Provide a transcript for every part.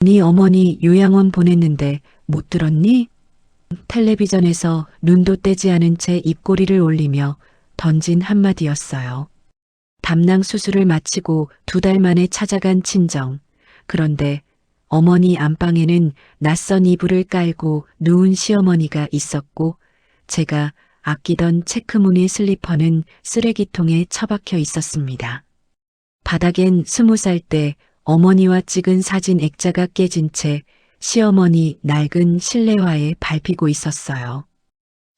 네 어머니 요양원 보냈는데 못 들었니? 텔레비전에서 눈도 떼지 않은 채 입꼬리를 올리며 던진 한마디였어요. 담낭 수술을 마치고 2달 만에 찾아간 친정. 그런데 어머니 안방에는 낯선 이불을 깔고 누운 시어머니가 있었고 제가 아끼던 체크무늬 슬리퍼는 쓰레기통에 처박혀 있었습니다. 바닥엔 20살 때 어머니와 찍은 사진 액자가 깨진 채 시어머니 낡은 실내화에 밟히고 있었어요.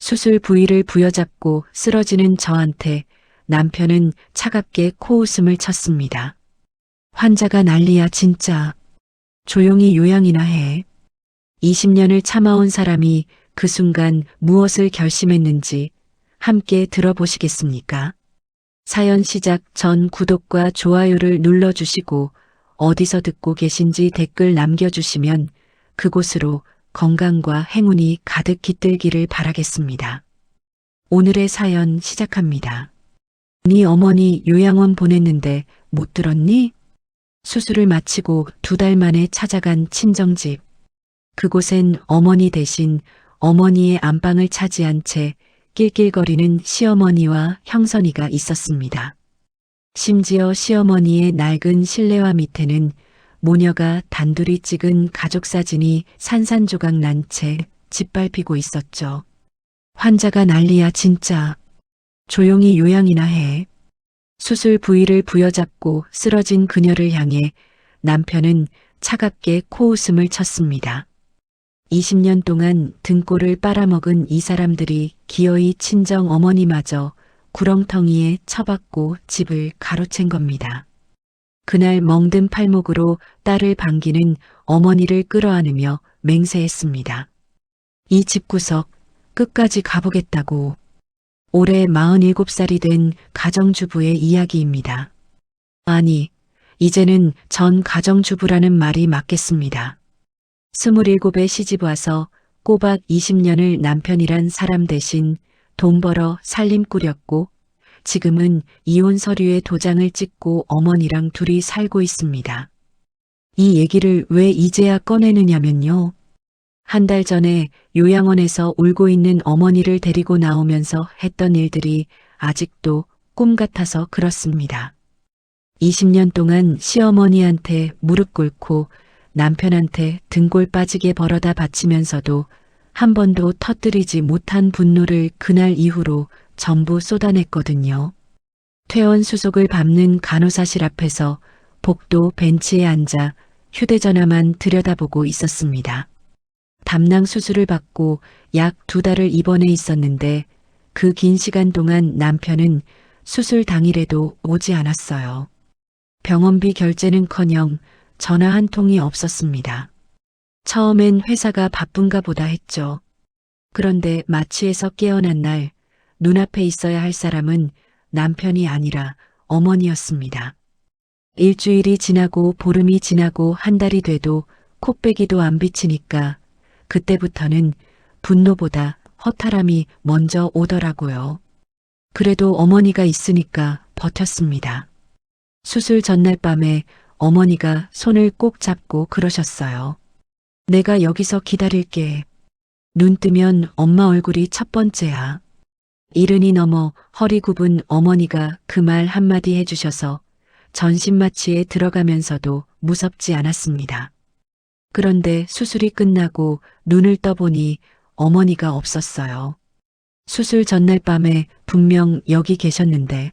수술 부위를 부여잡고 쓰러지는 저한테 남편은 차갑게 코웃음을 쳤습니다. 환자가 난리야 진짜. 조용히 요양이나 해. 20년을 참아온 사람이 그 순간 무엇을 결심했는지 함께 들어보시겠습니까? 사연 시작 전 구독과 좋아요를 눌러주시고 어디서 듣고 계신지 댓글 남겨주시면 그곳으로 건강과 행운이 가득 깃들기를 바라겠습니다. 오늘의 사연 시작합니다. 네 어머니 요양원 보냈는데 못 들었니? 수술을 마치고 2달 만에 찾아간 친정집. 그곳엔 어머니 대신 어머니의 안방을 차지한 채 낄낄거리는 시어머니와 형선이가 있었습니다. 심지어 시어머니의 낡은 실내화 밑에는 모녀가 단둘이 찍은 가족사진이 산산조각 난 채 짓밟히고 있었죠. 환자가 난리야 진짜. 조용히 요양이나 해. 수술 부위를 부여잡고 쓰러진 그녀를 향해 남편은 차갑게 코웃음을 쳤습니다. 20년 동안 등골을 빨아먹은 이 사람들이 기어이 친정 어머니마저 구렁텅이에 처박고 집을 가로챈 겁니다. 그날 멍든 팔목으로 딸을 반기는 어머니를 끌어안으며 맹세했습니다. 이 집구석 끝까지 가보겠다고. 올해 47살이 된 가정주부의 이야기입니다. 아니, 이제는 전 가정주부라는 말이 맞겠습니다. 27에 시집와서 꼬박 20년을 남편이란 사람 대신 돈 벌어 살림 꾸렸고 지금은 이혼 서류에 도장을 찍고 어머니랑 둘이 살고 있습니다. 이 얘기를 왜 이제야 꺼내느냐면요. 한 달 전에 요양원에서 울고 있는 어머니를 데리고 나오면서 했던 일들이 아직도 꿈 같아서 그렇습니다. 20년 동안 시어머니한테 무릎 꿇고 남편한테 등골 빠지게 벌어다 바치면서도 한 번도 터뜨리지 못한 분노를 그날 이후로 전부 쏟아냈거든요. 퇴원 수속을 밟는 간호사실 앞에서 복도 벤치에 앉아 휴대전화만 들여다보고 있었습니다. 담낭 수술을 받고 약 2달을 입원해 있었는데 그 긴 시간 동안 남편은 수술 당일에도 오지 않았어요. 병원비 결제는커녕 전화 한 통이 없었습니다. 처음엔 회사가 바쁜가 보다 했죠. 그런데 마취에서 깨어난 날 눈앞에 있어야 할 사람은 남편이 아니라 어머니였습니다. 일주일이 지나고 보름이 지나고 한 달이 돼도 코빼기도 안 비치니까 그때부터는 분노보다 허탈함이 먼저 오더라고요. 그래도 어머니가 있으니까 버텼습니다. 수술 전날 밤에 어머니가 손을 꼭 잡고 그러셨어요. 내가 여기서 기다릴게. 눈 뜨면 엄마 얼굴이 첫 번째야. 70이 넘어 허리 굽은 어머니가 그 말 한마디 해주셔서 전신마취에 들어가면서도 무섭지 않았습니다. 그런데 수술이 끝나고 눈을 떠보니 어머니가 없었어요. 수술 전날 밤에 분명 여기 계셨는데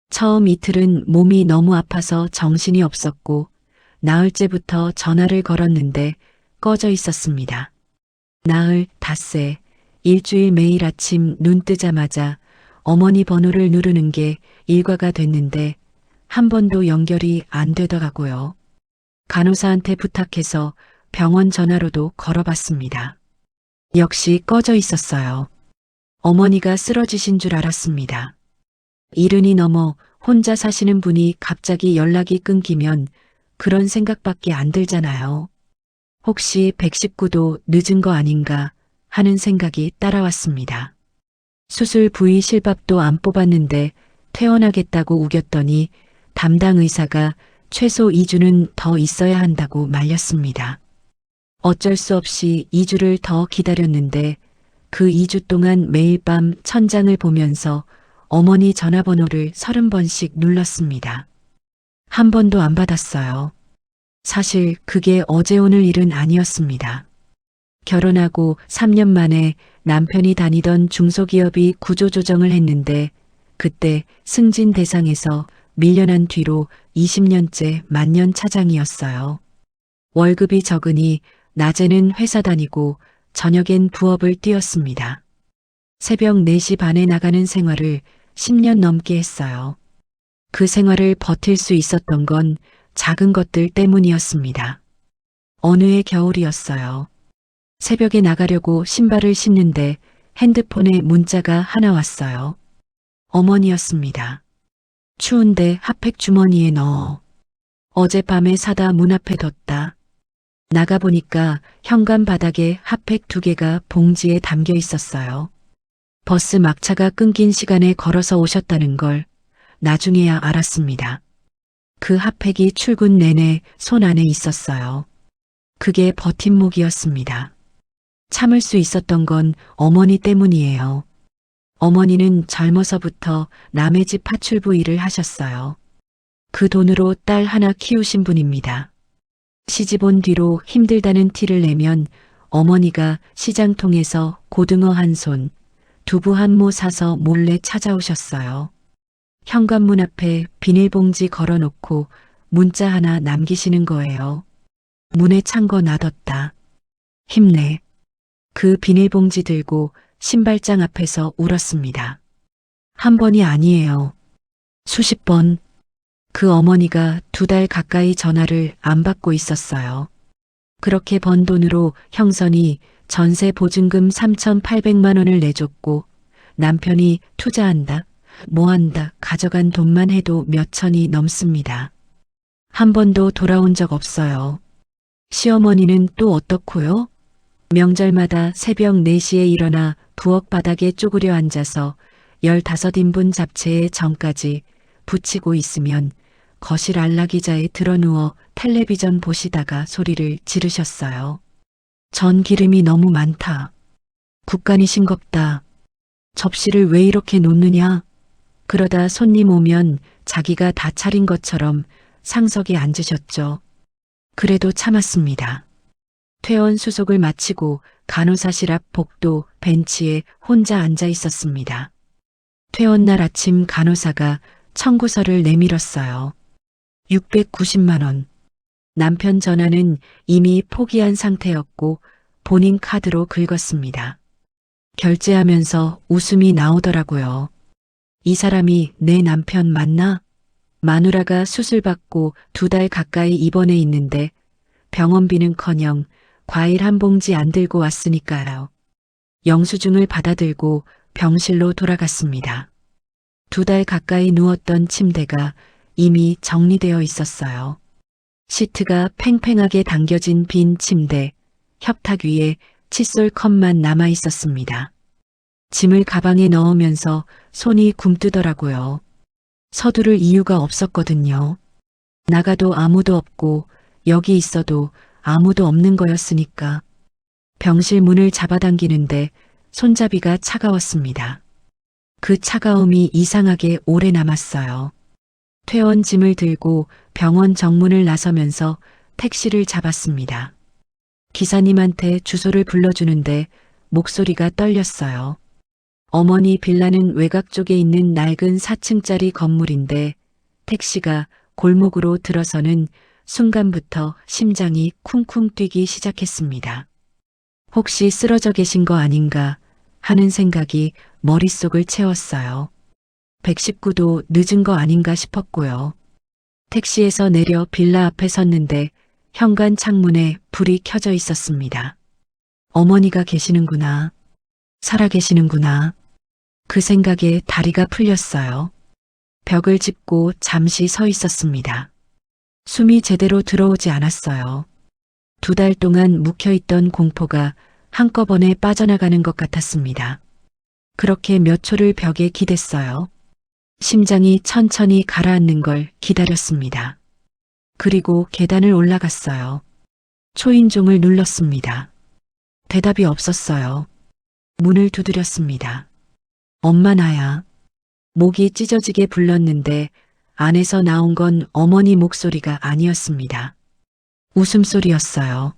처음 이틀은 몸이 너무 아파서 정신이 없었고 나흘째부터 전화를 걸었는데 꺼져 있었습니다. 나흘, 닷새, 일주일 매일 아침 눈 뜨자마자 어머니 번호를 누르는 게 일과가 됐는데 한 번도 연결이 안 되더라고요. 간호사한테 부탁해서 병원 전화로도 걸어봤습니다. 역시 꺼져 있었어요. 어머니가 쓰러지신 줄 알았습니다. 70이 넘어 혼자 사시는 분이 갑자기 연락이 끊기면 그런 생각밖에 안 들잖아요. 혹시 119도 늦은 거 아닌가 하는 생각이 따라왔습니다. 수술 부위 실밥도 안 뽑았는데 퇴원하겠다고 우겼더니 담당 의사가 최소 2주는 더 있어야 한다고 말렸습니다. 어쩔 수 없이 2주를 더 기다렸는데 그 2주 동안 매일 밤 천장을 보면서 어머니 전화번호를 30번씩 눌렀습니다. 한 번도 안 받았어요. 사실 그게 어제 오늘 일은 아니었습니다. 결혼하고 3년 만에 남편이 다니던 중소기업이 구조조정을 했는데 그때 승진 대상에서 밀려난 뒤로 20년째 만년 차장이었어요. 월급이 적으니 낮에는 회사 다니고 저녁엔 부업을 뛰었습니다. 새벽 4시 반에 나가는 생활을 10년 넘게 했어요. 그 생활을 버틸 수 있었던 건 작은 것들 때문이었습니다. 어느 해 겨울이었어요. 새벽에 나가려고 신발을 신는데 핸드폰에 문자가 하나 왔어요. 어머니였습니다. 추운데 핫팩 주머니에 넣어. 어젯밤에 사다 문 앞에 뒀다. 나가보니까 현관 바닥에 핫팩 2개가 봉지에 담겨 있었어요. 버스 막차가 끊긴 시간에 걸어서 오셨다는 걸 나중에야 알았습니다. 그 핫팩이 출근 내내 손 안에 있었어요. 그게 버팀목이었습니다. 참을 수 있었던 건 어머니 때문이에요. 어머니는 젊어서부터 남의 집 파출부 일을 하셨어요. 그 돈으로 딸 하나 키우신 분입니다. 시집 온 뒤로 힘들다는 티를 내면 어머니가 시장 통해서 고등어 한 손, 두부 한 모 사서 몰래 찾아오셨어요. 현관문 앞에 비닐봉지 걸어놓고 문자 하나 남기시는 거예요. 문에 찬 거 놔뒀다. 힘내. 그 비닐봉지 들고 신발장 앞에서 울었습니다. 한 번이 아니에요. 수십 번. 그 어머니가 2달 가까이 전화를 안 받고 있었어요. 그렇게 번 돈으로 형선이 전세 보증금 3,800만 원을 내줬고 남편이 투자한다, 뭐한다 가져간 돈만 해도 몇 천이 넘습니다. 한 번도 돌아온 적 없어요. 시어머니는 또 어떻고요? 명절마다 새벽 4시에 일어나 부엌 바닥에 쪼그려 앉아서 15인분 잡채에 전까지 부치고 있으면 거실 안락의자에 드러누워 텔레비전 보시다가 소리를 지르셨어요. 전 기름이 너무 많다. 국간이 싱겁다. 접시를 왜 이렇게 놓느냐? 그러다 손님 오면 자기가 다 차린 것처럼 상석에 앉으셨죠. 그래도 참았습니다. 퇴원 수속을 마치고 간호사실 앞 복도 벤치에 혼자 앉아 있었습니다. 퇴원 날 아침 간호사가 청구서를 내밀었어요. 690만 원. 남편 전화는 이미 포기한 상태였고 본인 카드로 긁었습니다. 결제하면서 웃음이 나오더라고요. 이 사람이 내 남편 맞나? 마누라가 수술받고 2달 가까이 입원해 있는데 병원비는커녕 과일 한 봉지 안 들고 왔으니까요. 영수증을 받아들고 병실로 돌아갔습니다. 2달 가까이 누웠던 침대가 이미 정리되어 있었어요. 시트가 팽팽하게 당겨진 빈 침대, 협탁 위에 칫솔 컵만 남아 있었습니다. 짐을 가방에 넣으면서 손이 굼뜨더라고요. 서두를 이유가 없었거든요. 나가도 아무도 없고 여기 있어도 아무도 없는 거였으니까. 병실 문을 잡아당기는데 손잡이가 차가웠습니다. 그 차가움이 이상하게 오래 남았어요. 퇴원 짐을 들고 병원 정문을 나서면서 택시를 잡았습니다. 기사님한테 주소를 불러주는데 목소리가 떨렸어요. 어머니 빌라는 외곽 쪽에 있는 낡은 4층짜리 건물인데 택시가 골목으로 들어서는 순간부터 심장이 쿵쿵 뛰기 시작했습니다. 혹시 쓰러져 계신 거 아닌가 하는 생각이 머릿속을 채웠어요. 119도 늦은 거 아닌가 싶었고요. 택시에서 내려 빌라 앞에 섰는데 현관 창문에 불이 켜져 있었습니다. 어머니가 계시는구나. 살아 계시는구나. 그 생각에 다리가 풀렸어요. 벽을 짚고 잠시 서 있었습니다. 숨이 제대로 들어오지 않았어요. 2달 동안 묵혀있던 공포가 한꺼번에 빠져나가는 것 같았습니다. 그렇게 몇 초를 벽에 기댔어요. 심장이 천천히 가라앉는 걸 기다렸습니다. 그리고 계단을 올라갔어요. 초인종을 눌렀습니다. 대답이 없었어요. 문을 두드렸습니다. 엄마 나야. 목이 찢어지게 불렀는데 안에서 나온 건 어머니 목소리가 아니었습니다. 웃음소리였어요.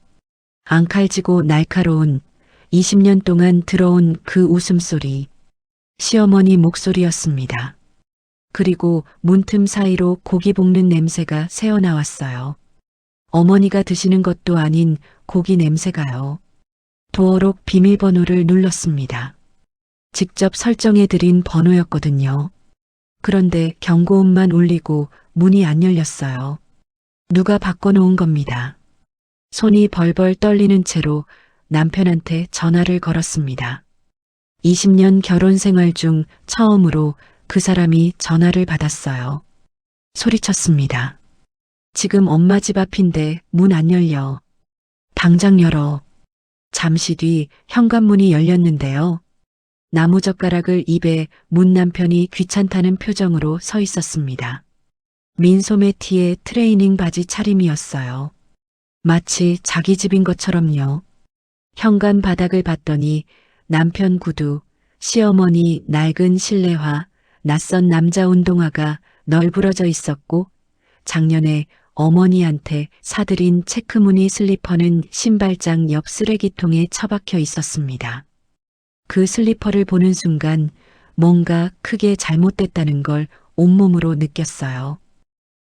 앙칼지고 날카로운 20년 동안 들어온 그 웃음소리. 시어머니 목소리였습니다. 그리고 문틈 사이로 고기 볶는 냄새가 새어나왔어요. 어머니가 드시는 것도 아닌 고기 냄새가요. 도어록 비밀번호를 눌렀습니다. 직접 설정해드린 번호였거든요. 그런데 경고음만 울리고 문이 안 열렸어요. 누가 바꿔놓은 겁니다. 손이 벌벌 떨리는 채로 남편한테 전화를 걸었습니다. 20년 결혼 생활 중 처음으로 그 사람이 전화를 받았어요. 소리쳤습니다. 지금 엄마 집 앞인데 문 안 열려. 당장 열어. 잠시 뒤 현관문이 열렸는데요. 나무젓가락을 입에 문 남편이 귀찮다는 표정으로 서 있었습니다. 민소매 티에 트레이닝 바지 차림이었어요. 마치 자기 집인 것처럼요. 현관 바닥을 봤더니 남편 구두, 시어머니 낡은 실내화, 낯선 남자 운동화가 널브러져 있었고 작년에 어머니한테 사들인 체크무늬 슬리퍼는 신발장 옆 쓰레기통에 처박혀 있었습니다. 그 슬리퍼를 보는 순간 뭔가 크게 잘못됐다는 걸 온몸으로 느꼈어요.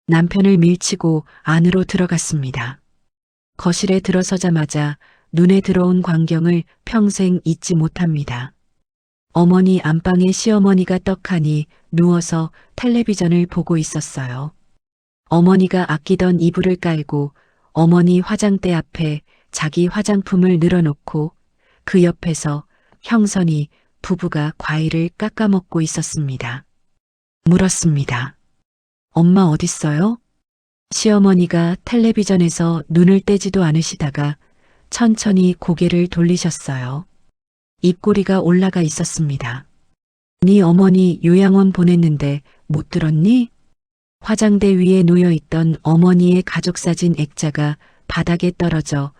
남편을 밀치고 안으로 들어갔습니다. 거실에 들어서자마자 눈에 들어온 광경을 평생 잊지 못합니다. 어머니 안방에 시어머니가 떡하니 누워서 텔레비전을 보고 있었어요. 어머니가 아끼던 이불을 깔고 어머니 화장대 앞에 자기 화장품을 늘어놓고 그 옆에서 형선이 부부가 과일을 깎아 먹고 있었습니다. 물었습니다. 엄마 어딨어요? 시어머니가 텔레비전에서 눈을 떼지도 않으시다가 천천히 고개를 돌리셨어요. 입꼬리가 올라가 있었습니다. 네 어머니 요양원 보냈는데 못 들었니? 화장대 위에 놓여있던 어머니의 가족사진 액자가 바닥에 떨어져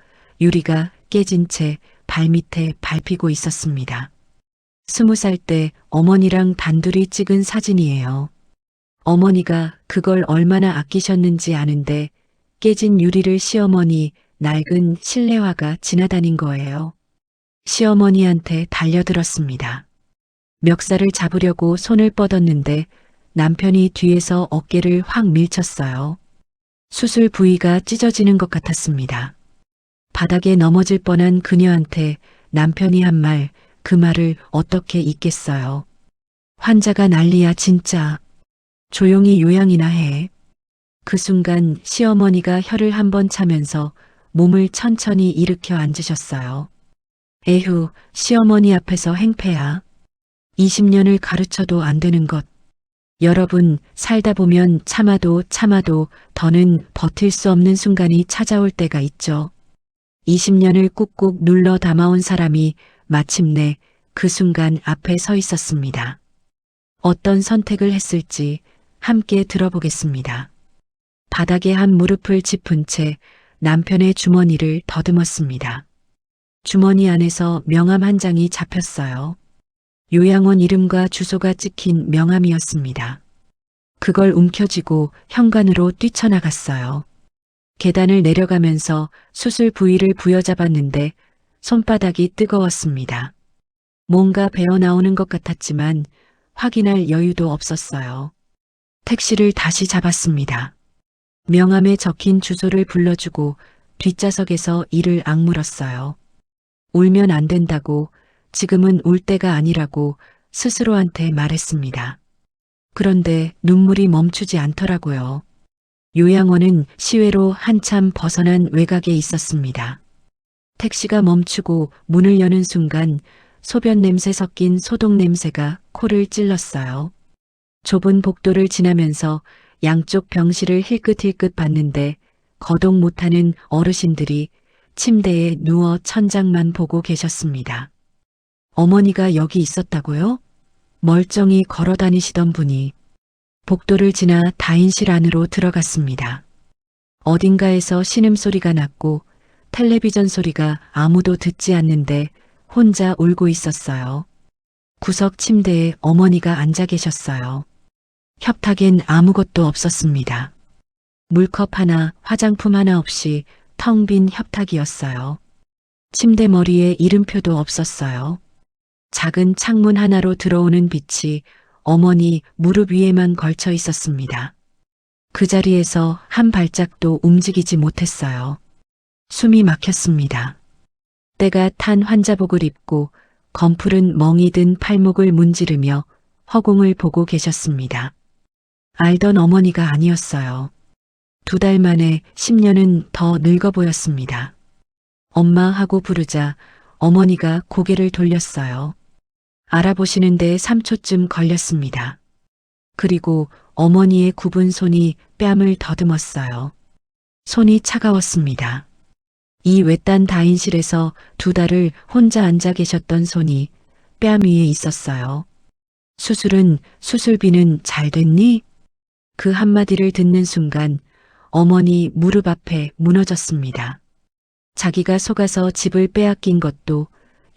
유리가 깨진 채 발밑에 밟히고 있었습니다. 20살 때 어머니랑 단둘이 찍은 사진이에요. 어머니가 그걸 얼마나 아끼셨는지 아는데 깨진 유리를 시어머니 낡은 실내화가 지나다닌 거예요. 시어머니한테 달려들었습니다. 멱살을 잡으려고 손을 뻗었는데 남편이 뒤에서 어깨를 확 밀쳤어요. 수술 부위가 찢어지는 것 같았습니다. 바닥에 넘어질 뻔한 그녀한테 남편이 한 말, 그 말을 어떻게 잊겠어요. 환자가 난리야 진짜. 조용히 요양이나 해. 그 순간 시어머니가 혀를 한번 차면서 몸을 천천히 일으켜 앉으셨어요. 에휴, 시어머니 앞에서 행패야. 20년을 가르쳐도 안 되는 것. 여러분, 살다 보면 참아도 더는 버틸 수 없는 순간이 찾아올 때가 있죠. 20년을 꾹꾹 눌러 담아온 사람이 마침내 그 순간 앞에 서 있었습니다. 어떤 선택을 했을지 함께 들어보겠습니다. 바닥에 한 무릎을 짚은 채 남편의 주머니를 더듬었습니다. 주머니 안에서 명함 한 장이 잡혔어요. 요양원 이름과 주소가 찍힌 명함이었습니다. 그걸 움켜쥐고 현관으로 뛰쳐나갔어요. 계단을 내려가면서 수술 부위를 부여잡았는데 손바닥이 뜨거웠습니다. 뭔가 배어나오는 것 같았지만 확인할 여유도 없었어요. 택시를 다시 잡았습니다. 명함에 적힌 주소를 불러주고 뒷좌석에서 이를 악물었어요. 울면 안 된다고, 지금은 울 때가 아니라고 스스로한테 말했습니다. 그런데 눈물이 멈추지 않더라고요. 요양원은 시외로 한참 벗어난 외곽에 있었습니다. 택시가 멈추고 문을 여는 순간 소변 냄새 섞인 소독 냄새가 코를 찔렀어요. 좁은 복도를 지나면서 양쪽 병실을 힐끗힐끗 봤는데 거동 못하는 어르신들이 침대에 누워 천장만 보고 계셨습니다. 어머니가 여기 있었다고요? 멀쩡히 걸어 다니시던 분이 복도를 지나 다인실 안으로 들어갔습니다. 어딘가에서 신음소리가 났고 텔레비전 소리가 아무도 듣지 않는데 혼자 울고 있었어요. 구석 침대에 어머니가 앉아 계셨어요. 협탁엔 아무것도 없었습니다. 물컵 하나, 화장품 하나 없이 텅 빈 협탁이었어요. 침대 머리에 이름표도 없었어요. 작은 창문 하나로 들어오는 빛이 어머니 무릎 위에만 걸쳐 있었습니다. 그 자리에서 한 발짝도 움직이지 못했어요. 숨이 막혔습니다. 때가 탄 환자복을 입고 검푸른 멍이 든 팔목을 문지르며 허공을 보고 계셨습니다. 알던 어머니가 아니었어요. 2달 만에 10년은 더 늙어 보였습니다. 엄마 하고 부르자 어머니가 고개를 돌렸어요. 알아보시는데 3초쯤 걸렸습니다. 그리고 어머니의 굽은 손이 뺨을 더듬었어요. 손이 차가웠습니다. 이 외딴 다인실에서 2달을 혼자 앉아 계셨던 손이 뺨 위에 있었어요. 수술비는 잘 됐니? 그 한마디를 듣는 순간 어머니 무릎 앞에 무너졌습니다. 자기가 속아서 집을 빼앗긴 것도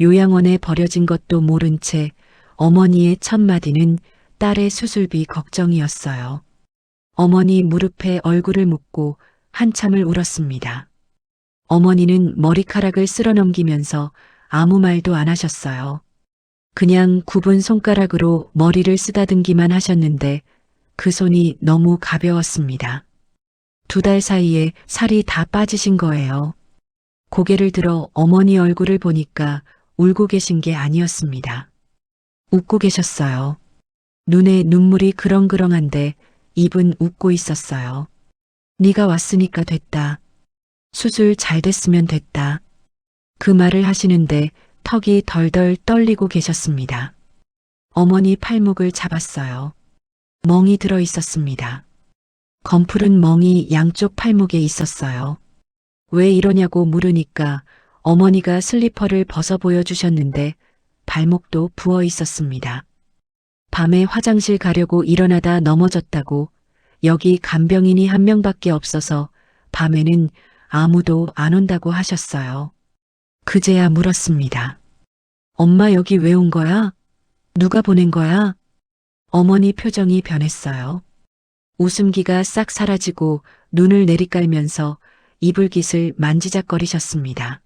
요양원에 버려진 것도 모른 채 어머니의 첫 마디는 딸의 수술비 걱정이었어요. 어머니 무릎에 얼굴을 묻고 한참을 울었습니다. 어머니는 머리카락을 쓸어넘기면서 아무 말도 안 하셨어요. 그냥 굽은 손가락으로 머리를 쓰다듬기만 하셨는데 그 손이 너무 가벼웠습니다. 2달 사이에 살이 다 빠지신 거예요. 고개를 들어 어머니 얼굴을 보니까 울고 계신 게 아니었습니다. 웃고 계셨어요. 눈에 눈물이 그렁그렁한데 입은 웃고 있었어요. 네가 왔으니까 됐다. 수술 잘 됐으면 됐다. 그 말을 하시는데 턱이 덜덜 떨리고 계셨습니다. 어머니 팔목을 잡았어요. 멍이 들어 있었습니다. 검푸른 멍이 양쪽 팔목에 있었어요. 왜 이러냐고 물으니까 어머니가 슬리퍼를 벗어 보여주셨는데 발목도 부어 있었습니다. 밤에 화장실 가려고 일어나다 넘어졌다고 여기 간병인이 한 명밖에 없어서 밤에는 아무도 안 온다고 하셨어요. 그제야 물었습니다. 엄마 여기 왜 온 거야? 누가 보낸 거야? 어머니 표정이 변했어요. 웃음기가 싹 사라지고 눈을 내리깔면서 이불깃을 만지작거리셨습니다.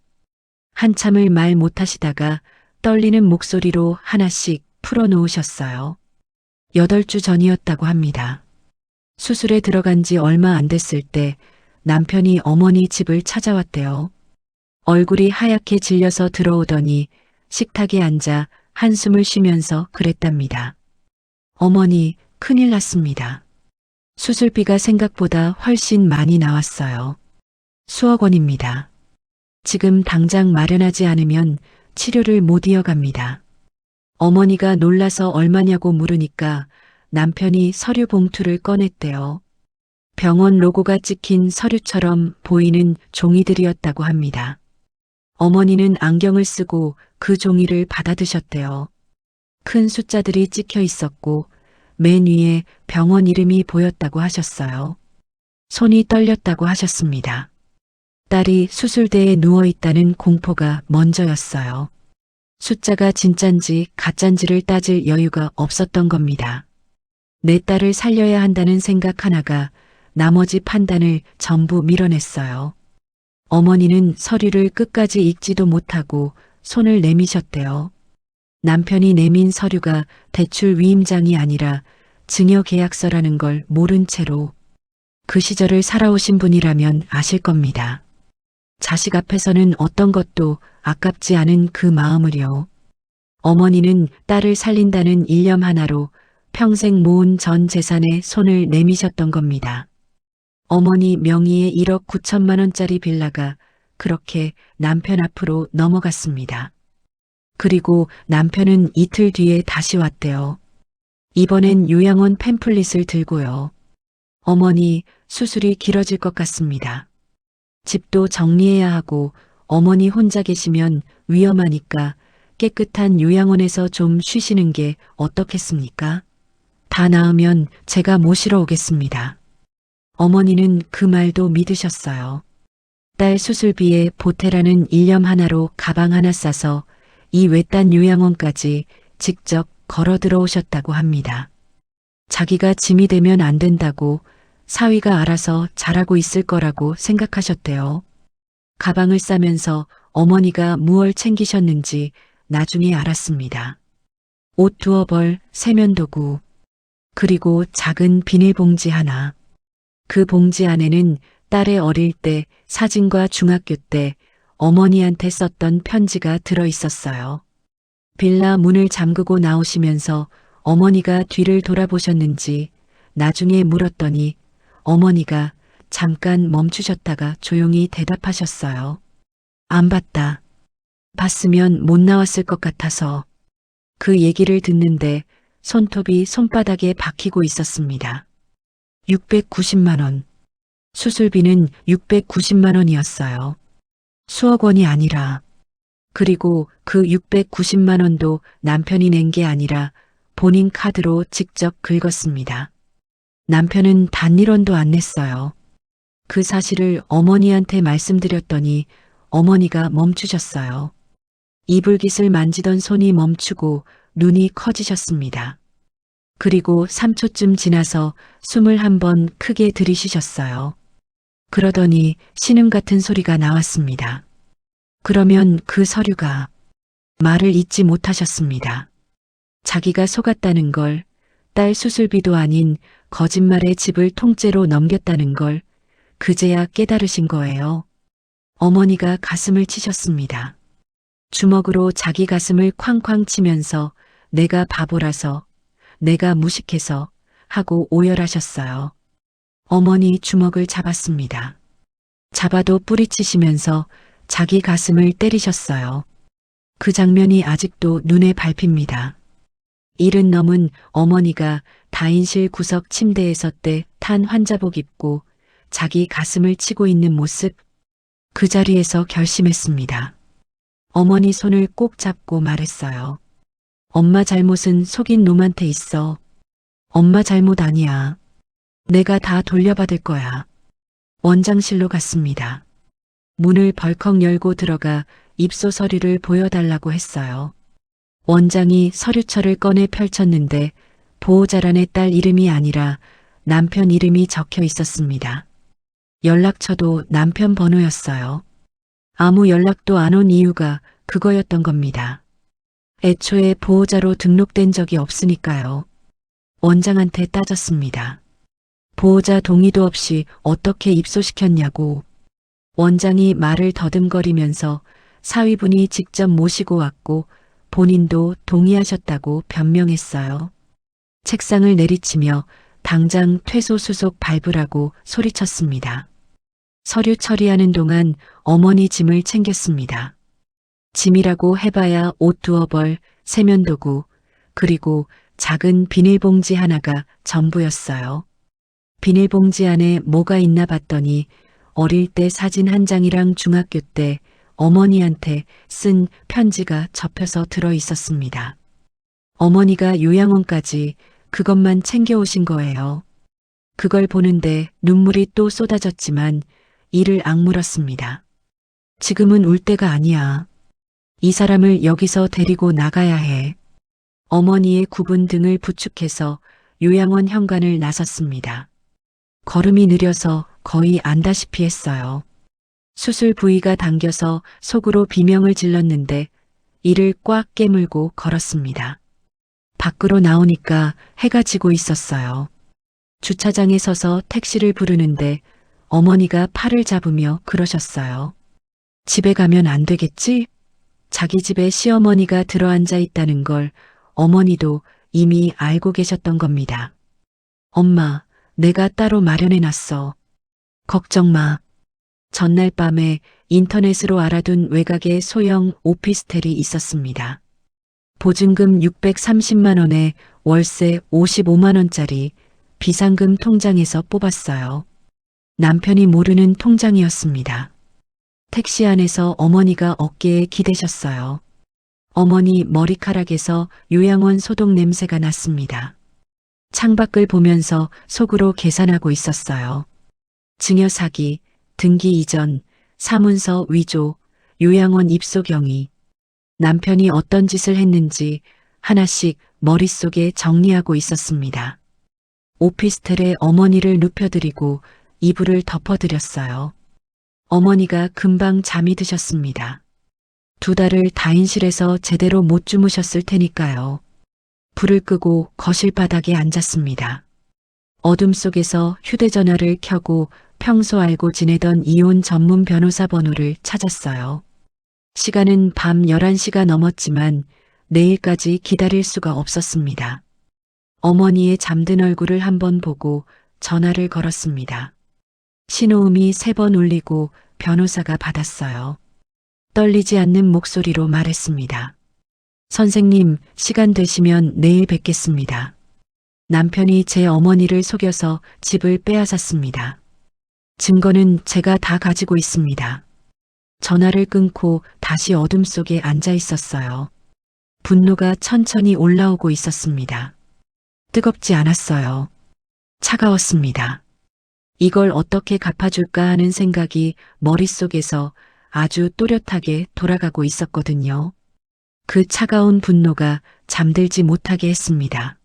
한참을 말 못하시다가 떨리는 목소리로 하나씩 풀어놓으셨어요. 8주 전이었다고 합니다. 수술에 들어간 지 얼마 안 됐을 때 남편이 어머니 집을 찾아왔대요. 얼굴이 하얗게 질려서 들어오더니 식탁에 앉아 한숨을 쉬면서 그랬답니다. 어머니, 큰일 났습니다. 수술비가 생각보다 훨씬 많이 나왔어요. 수억 원입니다. 지금 당장 마련하지 않으면 치료를 못 이어갑니다. 어머니가 놀라서 얼마냐고 물으니까 남편이 서류 봉투를 꺼냈대요. 병원 로고가 찍힌 서류처럼 보이는 종이들이었다고 합니다. 어머니는 안경을 쓰고 그 종이를 받아드셨대요. 큰 숫자들이 찍혀 있었고 맨 위에 병원 이름이 보였다고 하셨어요. 손이 떨렸다고 하셨습니다. 딸이 수술대에 누워있다는 공포가 먼저였어요. 숫자가 진짠지 가짠지를 따질 여유가 없었던 겁니다. 내 딸을 살려야 한다는 생각 하나가 나머지 판단을 전부 밀어냈어요. 어머니는 서류를 끝까지 읽지도 못하고 손을 내미셨대요. 남편이 내민 서류가 대출 위임장이 아니라 증여계약서라는 걸 모른 채로 그 시절을 살아오신 분이라면 아실 겁니다. 자식 앞에서는 어떤 것도 아깝지 않은 그 마음을요. 어머니는 딸을 살린다는 일념 하나로 평생 모은 전 재산에 손을 내미셨던 겁니다. 어머니 명의의 1억 9천만 원짜리 빌라가 그렇게 남편 앞으로 넘어갔습니다. 그리고 남편은 이틀 뒤에 다시 왔대요. 이번엔 요양원 팸플릿을 들고요. 어머니, 수술이 길어질 것 같습니다. 집도 정리해야 하고 어머니 혼자 계시면 위험하니까 깨끗한 요양원에서 좀 쉬시는 게 어떻겠습니까? 다 나으면 제가 모시러 오겠습니다. 어머니는 그 말도 믿으셨어요. 딸 수술비에 보태라는 일념 하나로 가방 하나 싸서 이 외딴 요양원까지 직접 걸어 들어오셨다고 합니다. 자기가 짐이 되면 안 된다고 사위가 알아서 잘하고 있을 거라고 생각하셨대요. 가방을 싸면서 어머니가 무얼 챙기셨는지 나중에 알았습니다. 옷 두어 벌, 세면도구, 그리고 작은 비닐봉지 하나. 그 봉지 안에는 딸의 어릴 때 사진과 중학교 때 어머니한테 썼던 편지가 들어 있었어요. 빌라 문을 잠그고 나오시면서 어머니가 뒤를 돌아보셨는지 나중에 물었더니 어머니가 잠깐 멈추셨다가 조용히 대답하셨어요. 안 봤다. 봤으면 못 나왔을 것 같아서. 그 얘기를 듣는데 손톱이 손바닥에 박히고 있었습니다. 690만 원. 수술비는 690만 원이었어요. 수억 원이 아니라. 그리고 그 690만 원도 남편이 낸 게 아니라 본인 카드로 직접 긁었습니다. 남편은 단 1원도 안 냈어요. 그 사실을 어머니한테 말씀드렸더니 어머니가 멈추셨어요. 이불깃을 만지던 손이 멈추고 눈이 커지셨습니다. 그리고 3초쯤 지나서 숨을 한번 크게 들이쉬셨어요. 그러더니 신음 같은 소리가 나왔습니다. 그러면 그 서류가 말을 잇지 못하셨습니다. 자기가 속았다는 걸, 딸 수술비도 아닌 거짓말에 집을 통째로 넘겼다는 걸 그제야 깨달으신 거예요. 어머니가 가슴을 치셨습니다. 주먹으로 자기 가슴을 쾅쾅 치면서 내가 바보라서, 내가 무식해서 하고 오열하셨어요. 어머니 주먹을 잡았습니다. 잡아도 뿌리치시면서 자기 가슴을 때리셨어요. 그 장면이 아직도 눈에 밟힙니다. 70 넘은 어머니가 다인실 구석 침대에 때 탄 환자복 입고 자기 가슴을 치고 있는 모습, 그 자리에서 결심했습니다. 어머니 손을 꼭 잡고 말했어요. 엄마 잘못은 속인 놈한테 있어. 엄마 잘못 아니야. 내가 다 돌려받을 거야. 원장실로 갔습니다. 문을 벌컥 열고 들어가 입소 서류를 보여달라고 했어요. 원장이 서류철을 꺼내 펼쳤는데 보호자란에 딸 이름이 아니라 남편 이름이 적혀 있었습니다. 연락처도 남편 번호였어요. 아무 연락도 안 온 이유가 그거였던 겁니다. 애초에 보호자로 등록된 적이 없으니까요. 원장한테 따졌습니다. 보호자 동의도 없이 어떻게 입소시켰냐고. 원장이 말을 더듬거리면서 사위분이 직접 모시고 왔고 본인도 동의하셨다고 변명했어요. 책상을 내리치며 당장 퇴소 수속 밟으라고 소리쳤습니다. 서류 처리하는 동안 어머니 짐을 챙겼습니다. 짐이라고 해봐야 옷 두어 벌, 세면도구, 그리고 작은 비닐봉지 하나가 전부였어요. 비닐봉지 안에 뭐가 있나 봤더니 어릴 때 사진 한 장이랑 중학교 때 어머니한테 쓴 편지가 접혀서 들어 있었습니다. 어머니가 요양원까지 그것만 챙겨오신 거예요. 그걸 보는데 눈물이 또 쏟아졌지만 이를 악물었습니다. 지금은 울 때가 아니야. 이 사람을 여기서 데리고 나가야 해. 어머니의 굽은 등을 부축해서 요양원 현관을 나섰습니다. 걸음이 느려서 거의 안다시피 했어요. 수술 부위가 당겨서 속으로 비명을 질렀는데 이를 꽉 깨물고 걸었습니다. 밖으로 나오니까 해가 지고 있었어요. 주차장에 서서 택시를 부르는데 어머니가 팔을 잡으며 그러셨어요. 집에 가면 안 되겠지? 자기 집에 시어머니가 들어앉아 있다는 걸 어머니도 이미 알고 계셨던 겁니다. 엄마, 내가 따로 마련해놨어. 걱정 마. 전날 밤에 인터넷으로 알아둔 외곽에 소형 오피스텔이 있었습니다. 보증금 630만 원에 월세 55만 원짜리 비상금 통장에서 뽑았어요. 남편이 모르는 통장이었습니다. 택시 안에서 어머니가 어깨에 기대셨어요. 어머니 머리카락에서 요양원 소독 냄새가 났습니다. 창밖을 보면서 속으로 계산하고 있었어요. 증여 사기, 등기 이전, 사문서 위조, 요양원 입소 경위. 남편이 어떤 짓을 했는지 하나씩 머릿속에 정리하고 있었습니다. 오피스텔에 어머니를 눕혀드리고 이불을 덮어드렸어요. 어머니가 금방 잠이 드셨습니다. 2달을 다인실에서 제대로 못 주무셨을 테니까요. 불을 끄고 거실 바닥에 앉았습니다. 어둠 속에서 휴대전화를 켜고 평소 알고 지내던 이혼 전문 변호사 번호를 찾았어요. 시간은 밤 11시가 넘었지만 내일까지 기다릴 수가 없었습니다. 어머니의 잠든 얼굴을 한번 보고 전화를 걸었습니다. 신호음이 3번 울리고 변호사가 받았어요. 떨리지 않는 목소리로 말했습니다. 선생님, 시간 되시면 내일 뵙겠습니다. 남편이 제 어머니를 속여서 집을 빼앗았습니다. 증거는 제가 다 가지고 있습니다. 전화를 끊고 다시 어둠 속에 앉아 있었어요. 분노가 천천히 올라오고 있었습니다. 뜨겁지 않았어요. 차가웠습니다. 이걸 어떻게 갚아줄까 하는 생각이 머릿속에서 아주 또렷하게 돌아가고 있었거든요. 그 차가운 분노가 잠들지 못하게 했습니다.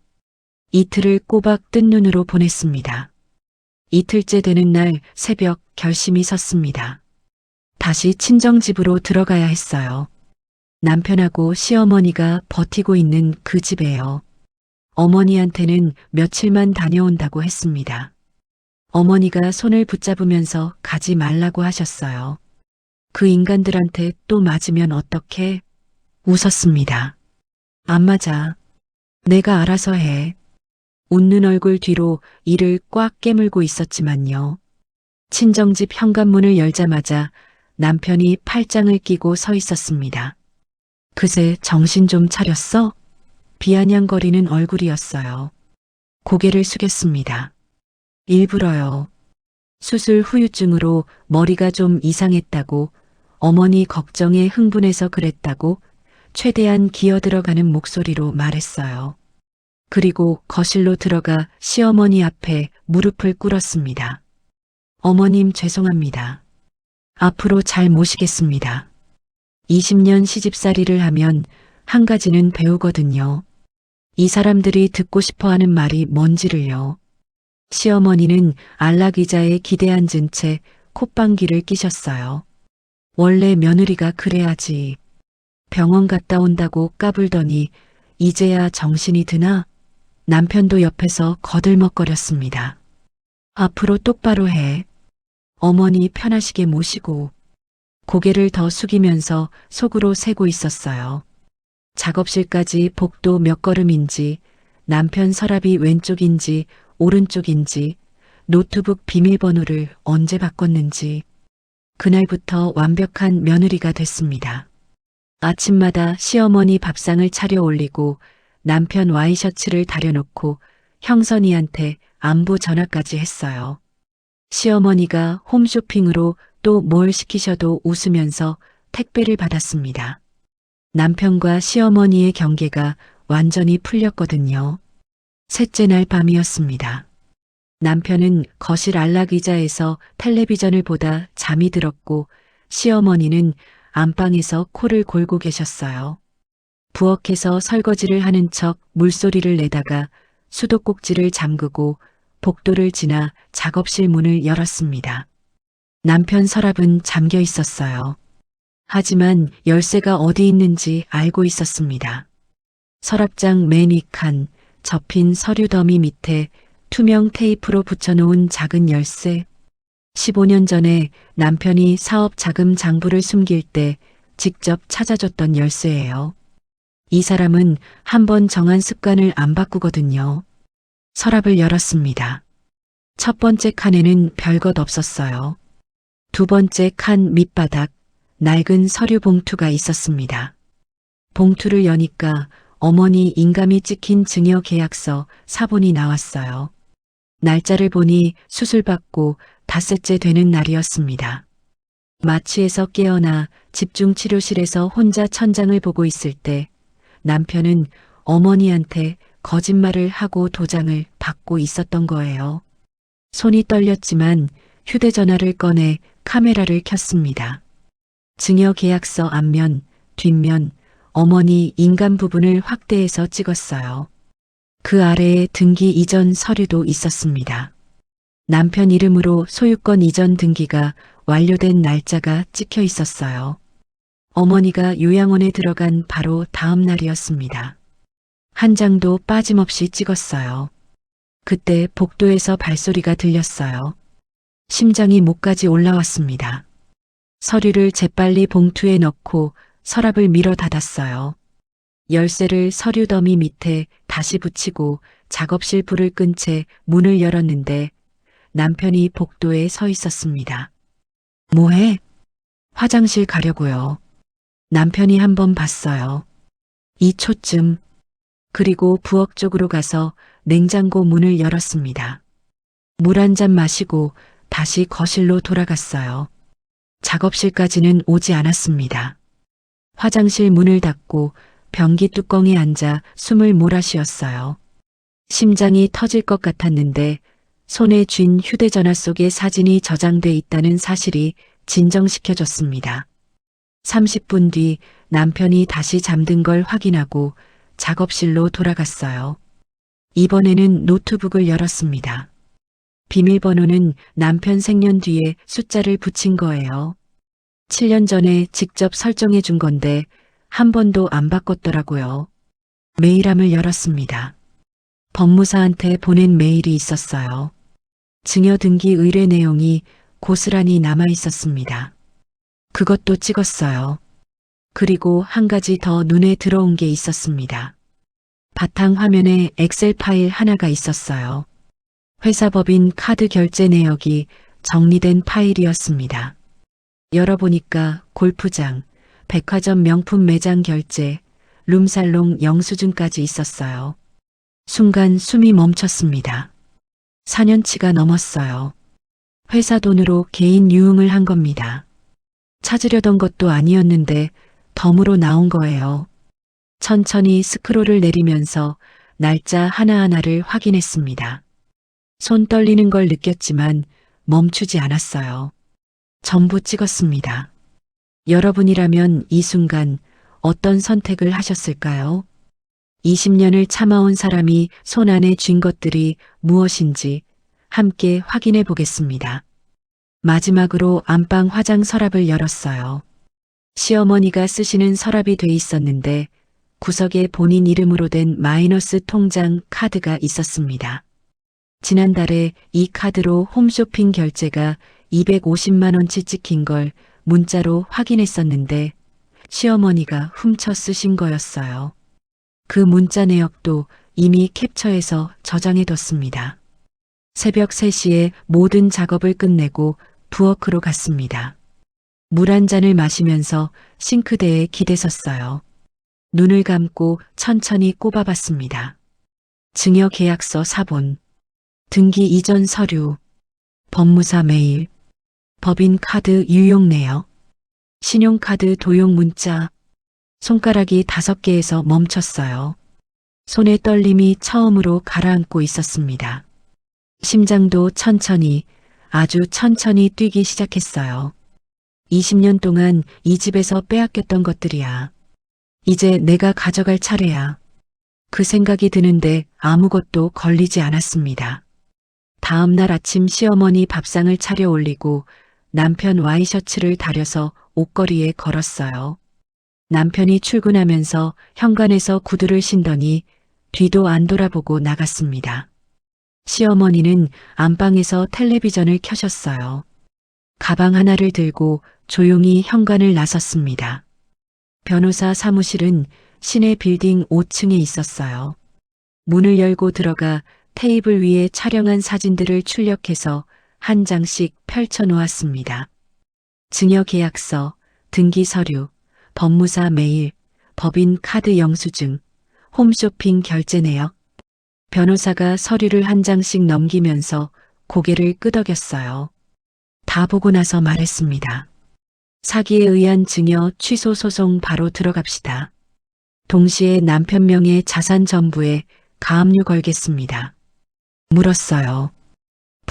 이틀을 꼬박 뜬 눈으로 보냈습니다. 이틀째 되는 날 새벽 결심이 섰습니다. 다시 친정집으로 들어가야 했어요. 남편하고 시어머니가 버티고 있는 그 집에요. 어머니한테는 며칠만 다녀온다고 했습니다. 어머니가 손을 붙잡으면서 가지 말라고 하셨어요. 그 인간들한테 또 맞으면 어떡해? 웃었습니다. 안 맞아. 내가 알아서 해. 웃는 얼굴 뒤로 이를 꽉 깨물고 있었지만요. 친정집 현관문을 열자마자 남편이 팔짱을 끼고 서 있었습니다. 그새 정신 좀 차렸어? 비아냥거리는 얼굴이었어요. 고개를 숙였습니다. 일부러요. 수술 후유증으로 머리가 좀 이상했다고, 어머니 걱정에 흥분해서 그랬다고 최대한 기어들어가는 목소리로 말했어요. 그리고 거실로 들어가 시어머니 앞에 무릎을 꿇었습니다. 어머님 죄송합니다. 앞으로 잘 모시겠습니다. 20년 시집살이를 하면 한 가지는 배우거든요. 이 사람들이 듣고 싶어하는 말이 뭔지를요. 시어머니는 안락의자에 기대 앉은 채 콧방귀를 끼셨어요. 원래 며느리가 그래야지. 병원 갔다 온다고 까불더니 이제야 정신이 드나? 남편도 옆에서 거들먹거렸습니다. 앞으로 똑바로 해. 어머니 편하시게 모시고. 고개를 더 숙이면서 속으로 세고 있었어요. 작업실까지 복도 몇 걸음인지, 남편 서랍이 왼쪽인지 오른쪽인지, 노트북 비밀번호를 언제 바꿨는지. 그날부터 완벽한 며느리가 됐습니다. 아침마다 시어머니 밥상을 차려 올리고 남편 와이셔츠를 다려놓고 형선이한테 안부 전화까지 했어요. 시어머니가 홈쇼핑으로 또 뭘 시키셔도 웃으면서 택배를 받았습니다. 남편과 시어머니의 경계가 완전히 풀렸거든요. 셋째 날 밤이었습니다. 남편은 거실 안락의자에서 텔레비전을 보다 잠이 들었고 시어머니는 안방에서 코를 골고 계셨어요. 부엌에서 설거지를 하는 척 물소리를 내다가 수도꼭지를 잠그고 복도를 지나 작업실 문을 열었습니다. 남편 서랍은 잠겨 있었어요. 하지만 열쇠가 어디 있는지 알고 있었습니다. 서랍장 맨 윗칸 접힌 서류 더미 밑에 투명 테이프로 붙여놓은 작은 열쇠. 15년 전에 남편이 사업 자금 장부를 숨길 때 직접 찾아줬던 열쇠예요. 이 사람은 한번 정한 습관을 안 바꾸거든요. 서랍을 열었습니다. 첫 번째 칸에는 별것 없었어요. 두 번째 칸 밑바닥 낡은 서류 봉투가 있었습니다. 봉투를 여니까 어머니 인감이 찍힌 증여 계약서 사본이 나왔어요. 날짜를 보니 수술받고 닷새째 되는 날이었습니다. 마취에서 깨어나 집중치료실에서 혼자 천장을 보고 있을 때 남편은 어머니한테 거짓말을 하고 도장을 받고 있었던 거예요. 손이 떨렸지만 휴대전화를 꺼내 카메라를 켰습니다. 증여 계약서 앞면, 뒷면, 어머니 인감 부분을 확대해서 찍었어요. 그 아래에 등기 이전 서류도 있었습니다. 남편 이름으로 소유권 이전 등기가 완료된 날짜가 찍혀 있었어요. 어머니가 요양원에 들어간 바로 다음 날이었습니다. 한 장도 빠짐없이 찍었어요. 그때 복도에서 발소리가 들렸어요. 심장이 목까지 올라왔습니다. 서류를 재빨리 봉투에 넣고 서랍을 밀어 닫았어요. 열쇠를 서류 더미 밑에 다시 붙이고 작업실 불을 끈 채 문을 열었는데 남편이 복도에 서 있었습니다. 뭐해? 화장실 가려고요. 남편이 한번 봤어요. 2초쯤. 그리고 부엌 쪽으로 가서 냉장고 문을 열었습니다. 물 한 잔 마시고 다시 거실로 돌아갔어요. 작업실까지는 오지 않았습니다. 화장실 문을 닫고 변기 뚜껑에 앉아 숨을 몰아쉬었어요. 심장이 터질 것 같았는데 손에 쥔 휴대전화 속에 사진이 저장돼 있다는 사실이 진정시켜줬습니다. 30분 뒤 남편이 다시 잠든 걸 확인하고 작업실로 돌아갔어요. 이번에는 노트북을 열었습니다. 비밀번호는 남편 생년 뒤에 숫자를 붙인 거예요. 7년 전에 직접 설정해 준 건데 한 번도 안 바꿨더라고요. 메일함을 열었습니다. 법무사한테 보낸 메일이 있었어요. 증여 등기 의뢰 내용이 고스란히 남아 있었습니다. 그것도 찍었어요. 그리고 한 가지 더 눈에 들어온 게 있었습니다. 바탕 화면에 엑셀 파일 하나가 있었어요. 회사 법인 카드 결제 내역이 정리된 파일이었습니다. 열어보니까 골프장, 백화점 명품 매장 결제, 룸살롱 영수증까지 있었어요. 순간 숨이 멈췄습니다. 4년치가 넘었어요. 회사 돈으로 개인 유흥을 한 겁니다. 찾으려던 것도 아니었는데 덤으로 나온 거예요. 천천히 스크롤을 내리면서 날짜 하나하나를 확인했습니다. 손 떨리는 걸 느꼈지만 멈추지 않았어요. 전부 찍었습니다. 여러분이라면 이 순간 어떤 선택을 하셨을까요? 20년을 참아온 사람이 손 안에 쥔 것들이 무엇인지 함께 확인해 보겠습니다. 마지막으로 안방 화장 서랍을 열었어요. 시어머니가 쓰시는 서랍이 돼 있었는데 구석에 본인 이름으로 된 마이너스 통장 카드가 있었습니다. 지난달에 이 카드로 홈쇼핑 결제가 250만 원치 찍힌 걸 문자로 확인했었는데 시어머니가 훔쳐 쓰신 거였어요. 그 문자 내역도 이미 캡처해서 저장해뒀습니다. 새벽 3시에 모든 작업을 끝내고 부엌으로 갔습니다. 물 한 잔을 마시면서 싱크대에 기대섰어요. 눈을 감고 천천히 꼽아봤습니다. 증여 계약서 사본, 등기 이전 서류, 법무사 메일, 법인 카드 유용 내역, 신용카드 도용 문자, 손가락이 5개에서 멈췄어요. 손의 떨림이 처음으로 가라앉고 있었습니다. 심장도 천천히, 아주 천천히 뛰기 시작했어요. 20년 동안 이 집에서 빼앗겼던 것들이야. 이제 내가 가져갈 차례야. 그 생각이 드는데 아무것도 걸리지 않았습니다. 다음 날 아침 시어머니 밥상을 차려 올리고 남편 와이셔츠를 다려서 옷걸이에 걸었어요. 남편이 출근하면서 현관에서 구두를 신더니 뒤도 안 돌아보고 나갔습니다. 시어머니는 안방에서 텔레비전을 켜셨어요. 가방 하나를 들고 조용히 현관을 나섰습니다. 변호사 사무실은 시내 빌딩 5층에 있었어요. 문을 열고 들어가 테이블 위에 촬영한 사진들을 출력해서 한 장씩 펼쳐 놓았습니다. 증여 계약서, 등기 서류, 법무사 메일, 법인 카드 영수증, 홈쇼핑 결제 내역. 변호사가 서류를 한 장씩 넘기면서 고개를 끄덕였어요. 다 보고 나서 말했습니다. 사기에 의한 증여 취소 소송 바로 들어갑시다. 동시에 남편 명의 자산 전부에 가압류 걸겠습니다. 물었어요.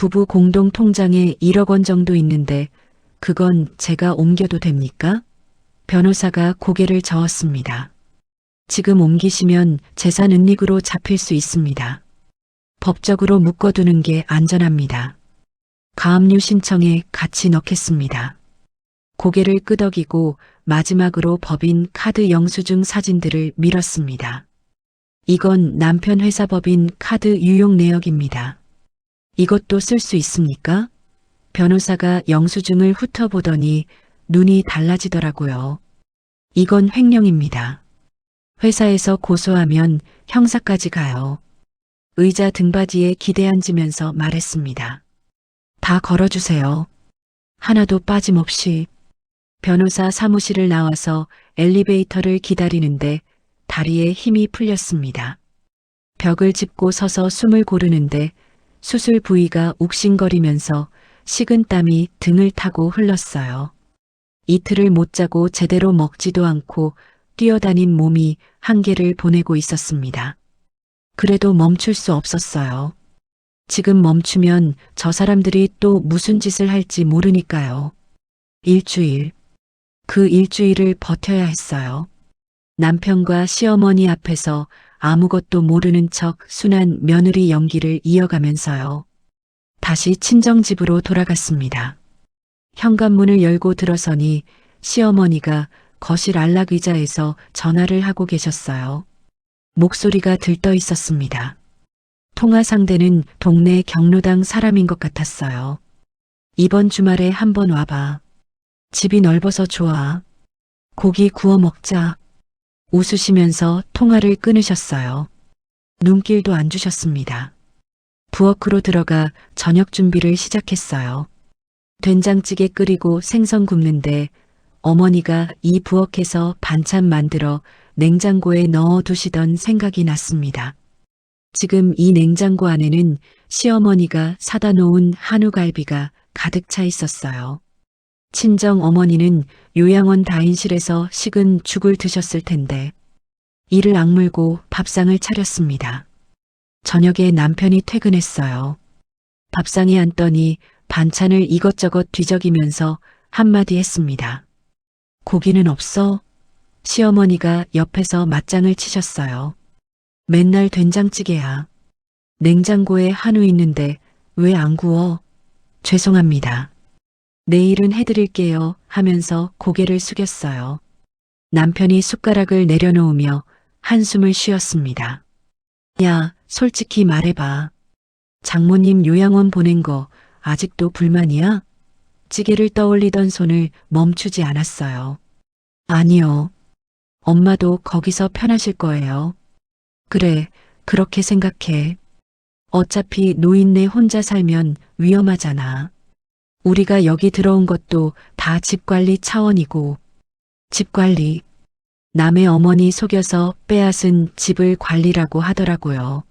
부부 공동 통장에 1억 원 정도 있는데 그건 제가 옮겨도 됩니까? 변호사가 고개를 저었습니다. 지금 옮기시면 재산 은닉으로 잡힐 수 있습니다. 법적으로 묶어두는 게 안전합니다. 가압류 신청에 같이 넣겠습니다. 고개를 끄덕이고 마지막으로 법인 카드 영수증 사진들을 밀었습니다. 이건 남편 회사 법인 카드 유용 내역입니다. 이것도 쓸 수 있습니까? 변호사가 영수증을 훑어보더니 눈이 달라지더라고요. 이건 횡령입니다. 회사에서 고소하면 형사까지 가요. 의자 등받이에 기대 앉으면서 말했습니다. 다 걸어주세요. 하나도 빠짐없이. 변호사 사무실을 나와서 엘리베이터를 기다리는데 다리에 힘이 풀렸습니다. 벽을 짚고 서서 숨을 고르는데 수술 부위가 욱신거리면서 식은 땀이 등을 타고 흘렀어요. 이틀을 못 자고 제대로 먹지도 않고 뛰어다닌 몸이 한계를 보내고 있었습니다. 그래도 멈출 수 없었어요. 지금 멈추면 저 사람들이 또 무슨 짓을 할지 모르니까요. 일주일. 그 일주일을 버텨야 했어요. 남편과 시어머니 앞에서 아무것도 모르는 척 순한 며느리 연기를 이어가면서요. 다시 친정집으로 돌아갔습니다. 현관문을 열고 들어서니 시어머니가 거실 안락의자에서 전화를 하고 계셨어요. 목소리가 들떠 있었습니다. 통화 상대는 동네 경로당 사람인 것 같았어요. 이번 주말에 한번 와봐. 집이 넓어서 좋아. 고기 구워 먹자. 웃으시면서 통화를 끊으셨어요. 눈길도 안 주셨습니다. 부엌으로 들어가 저녁 준비를 시작했어요. 된장찌개 끓이고 생선 굽는데 어머니가 이 부엌에서 반찬 만들어 냉장고에 넣어 두시던 생각이 났습니다. 지금 이 냉장고 안에는 시어머니가 사다 놓은 한우갈비가 가득 차 있었어요. 친정 어머니는 요양원 다인실에서 식은 죽을 드셨을 텐데 이를 악물고 밥상을 차렸습니다. 저녁에 남편이 퇴근했어요. 밥상에 앉더니 반찬을 이것저것 뒤적이면서 한마디 했습니다. 고기는 없어? 시어머니가 옆에서 맞장을 치셨어요. 맨날 된장찌개야. 냉장고에 한우 있는데 왜 안 구워? 죄송합니다. 내일은 해드릴게요 하면서 고개를 숙였어요. 남편이 숟가락을 내려놓으며 한숨을 쉬었습니다. 야, 솔직히 말해봐. 장모님 요양원 보낸 거 아직도 불만이야? 찌개를 떠올리던 손을 멈추지 않았어요. 아니요. 엄마도 거기서 편하실 거예요. 그래, 그렇게 생각해. 어차피 노인네 혼자 살면 위험하잖아. 우리가 여기 들어온 것도 다 집 관리 차원이고. 집 관리. 남의 어머니 속여서 빼앗은 집을 관리라고 하더라고요.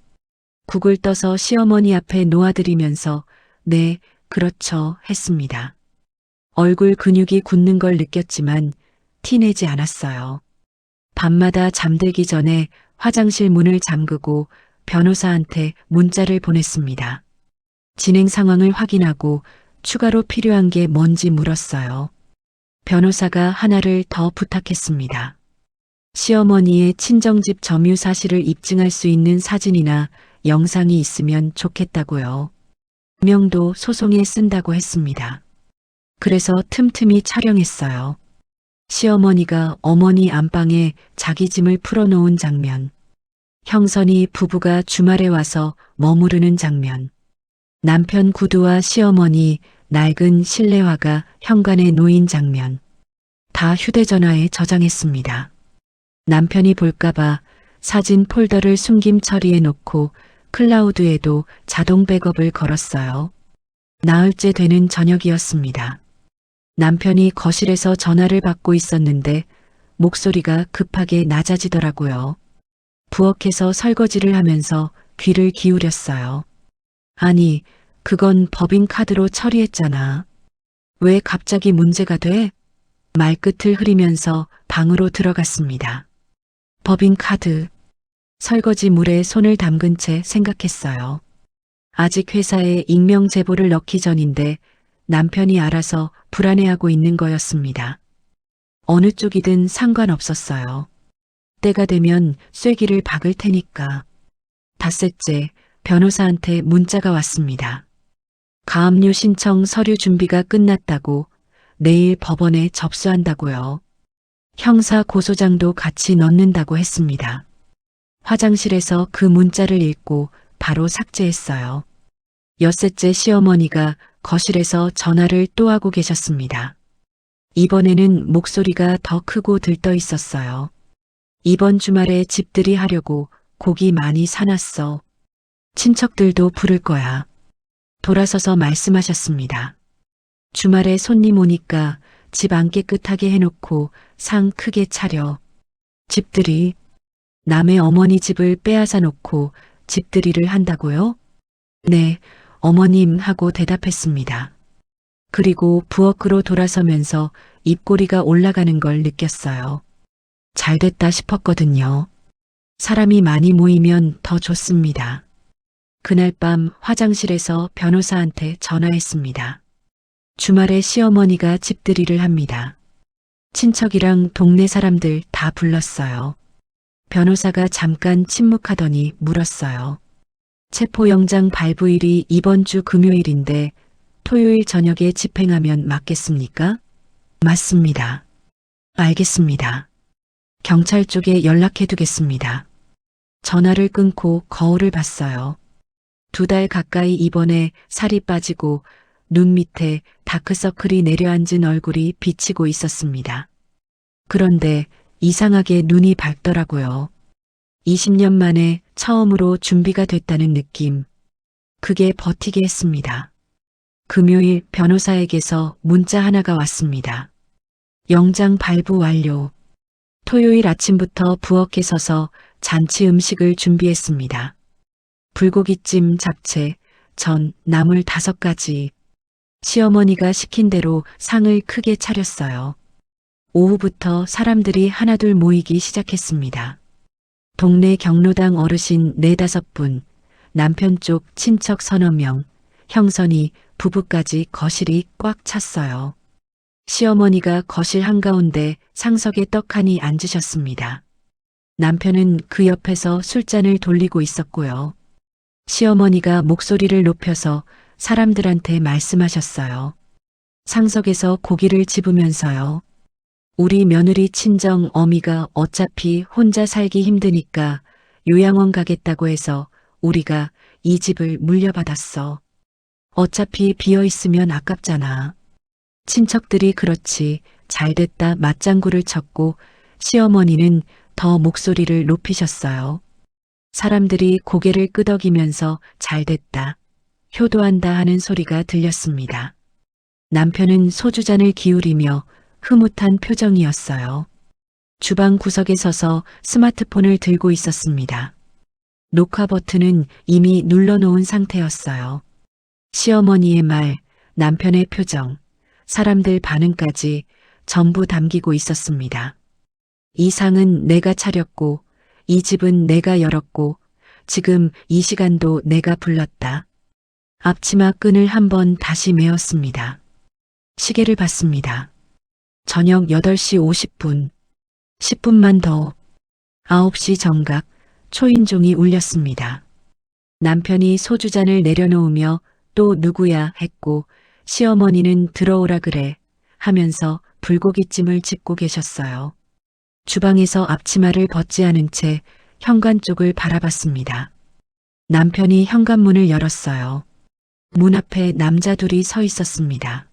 국을 떠서 시어머니 앞에 놓아드리면서 네, 그렇죠 했습니다. 얼굴 근육이 굳는 걸 느꼈지만 티내지 않았어요. 밤마다 잠들기 전에 화장실 문을 잠그고 변호사한테 문자를 보냈습니다. 진행 상황을 확인하고 추가로 필요한 게 뭔지 물었어요. 변호사가 하나를 더 부탁했습니다. 시어머니의 친정집 점유 사실을 입증할 수 있는 사진이나 영상이 있으면 좋겠다고요. 명도 소송에 쓴다고 했습니다. 그래서 틈틈이 촬영했어요. 시어머니가 어머니 안방에 자기 짐을 풀어놓은 장면, 형선이 부부가 주말에 와서 머무르는 장면, 남편 구두와 시어머니 낡은 실내화가 현관에 놓인 장면, 다 휴대전화에 저장했습니다. 남편이 볼까봐 사진 폴더를 숨김 처리해 놓고 클라우드에도 자동 백업을 걸었어요. 나흘째 되는 저녁이었습니다. 남편이 거실에서 전화를 받고 있었는데 목소리가 급하게 낮아지더라고요. 부엌에서 설거지를 하면서 귀를 기울였어요. 아니, 그건 법인카드로 처리했잖아. 왜 갑자기 문제가 돼? 말끝을 흐리면서 방으로 들어갔습니다. 법인카드. 설거지 물에 손을 담근 채 생각했어요. 아직 회사에 익명 제보를 넣기 전인데 남편이 알아서 불안해하고 있는 거였습니다. 어느 쪽이든 상관없었어요. 때가 되면 쐐기를 박을 테니까. 닷새째 변호사한테 문자가 왔습니다. 가압류 신청 서류 준비가 끝났다고, 내일 법원에 접수한다고요. 형사 고소장도 같이 넣는다고 했습니다. 화장실에서 그 문자를 읽고 바로 삭제했어요. 엿새째 시어머니가 거실에서 전화를 또 하고 계셨습니다. 이번에는 목소리가 더 크고 들떠 있었어요. 이번 주말에 집들이 하려고 고기 많이 사놨어. 친척들도 부를 거야. 돌아서서 말씀하셨습니다. 주말에 손님 오니까 집 안 깨끗하게 해놓고 상 크게 차려. 집들이, 남의 어머니 집을 빼앗아 놓고 집들이를 한다고요? 네, 어머님 하고 대답했습니다. 그리고 부엌으로 돌아서면서 입꼬리가 올라가는 걸 느꼈어요. 잘 됐다 싶었거든요. 사람이 많이 모이면 더 좋습니다. 그날 밤 화장실에서 변호사한테 전화했습니다. 주말에 시어머니가 집들이를 합니다. 친척이랑 동네 사람들 다 불렀어요. 변호사가 잠깐 침묵하더니 물었어요. 체포영장 발부일이 이번 주 금요일인데 토요일 저녁에 집행하면 맞겠습니까? 맞습니다. 알겠습니다. 경찰 쪽에 연락해 두겠습니다. 전화를 끊고 거울을 봤어요. 2달 가까이 입원해 살이 빠지고 눈 밑에 다크서클이 내려앉은 얼굴이 비치고 있었습니다. 그런데 이상하게 눈이 밝더라고요. 20년 만에 처음으로 준비가 됐다는 느낌. 그게 버티게 했습니다. 금요일 변호사에게서 문자 하나가 왔습니다. 영장 발부 완료. 토요일 아침부터 부엌에 서서 잔치 음식을 준비했습니다. 불고기찜, 잡채, 전, 나물 5가지. 시어머니가 시킨 대로 상을 크게 차렸어요. 오후부터 사람들이 하나둘 모이기 시작했습니다. 동네 경로당 어르신 4-5분, 남편 쪽 친척 서너 명, 형선이, 부부까지 거실이 꽉 찼어요. 시어머니가 거실 한가운데 상석에 떡하니 앉으셨습니다. 남편은 그 옆에서 술잔을 돌리고 있었고요. 시어머니가 목소리를 높여서 사람들한테 말씀하셨어요. 상석에서 고기를 집으면서요. 우리 며느리 친정 어미가 어차피 혼자 살기 힘드니까 요양원 가겠다고 해서 우리가 이 집을 물려받았어. 어차피 비어있으면 아깝잖아. 친척들이 그렇지 잘됐다 맞장구를 쳤고 시어머니는 더 목소리를 높이셨어요. 사람들이 고개를 끄덕이면서 잘됐다, 효도한다 하는 소리가 들렸습니다. 남편은 소주잔을 기울이며 흐뭇한 표정이었어요. 주방 구석에 서서 스마트폰을 들고 있었습니다. 녹화 버튼은 이미 눌러놓은 상태였어요. 시어머니의 말, 남편의 표정, 사람들 반응까지 전부 담기고 있었습니다. 이 상은 내가 차렸고, 이 집은 내가 열었고, 지금 이 시간도 내가 불렀다. 앞치마 끈을 한번 다시 메었습니다. 시계를 봤습니다. 저녁 8시 50분, 10분만 더. 9시 정각, 초인종이 울렸습니다. 남편이 소주잔을 내려놓으며 또 누구야 했고 시어머니는 들어오라 그래 하면서 불고기찜을 집고 계셨어요. 주방에서 앞치마를 벗지 않은 채 현관 쪽을 바라봤습니다. 남편이 현관문을 열었어요. 문 앞에 남자 둘이 서 있었습니다.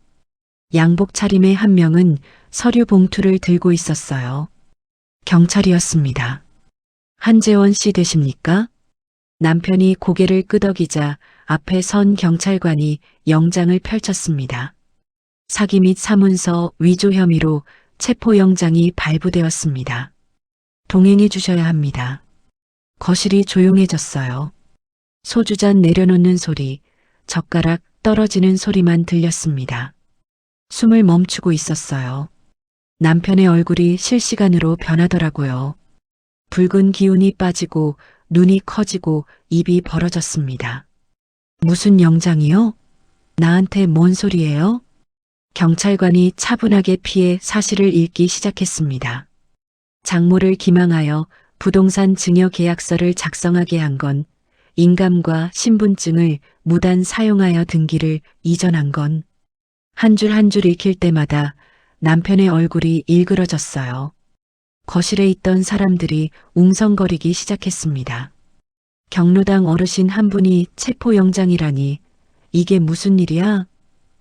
양복 차림의 한 명은 서류 봉투를 들고 있었어요. 경찰이었습니다. 한재원 씨 되십니까? 남편이 고개를 끄덕이자 앞에 선 경찰관이 영장을 펼쳤습니다. 사기 및 사문서 위조 혐의로 체포영장이 발부되었습니다. 동행해 주셔야 합니다. 거실이 조용해졌어요. 소주잔 내려놓는 소리, 젓가락 떨어지는 소리만 들렸습니다. 숨을 멈추고 있었어요. 남편의 얼굴이 실시간으로 변하더라고요. 붉은 기운이 빠지고 눈이 커지고 입이 벌어졌습니다. 무슨 영장이요? 나한테 뭔 소리예요? 경찰관이 차분하게 피해 사실을 읽기 시작했습니다. 장모를 기망하여 부동산 증여 계약서를 작성하게 한 건, 인감과 신분증을 무단 사용하여 등기를 이전한 건, 한 줄 한 줄 읽힐 때마다 남편의 얼굴이 일그러졌어요. 거실에 있던 사람들이 웅성거리기 시작했습니다. 경로당 어르신 한 분이 체포영장이라니 이게 무슨 일이야?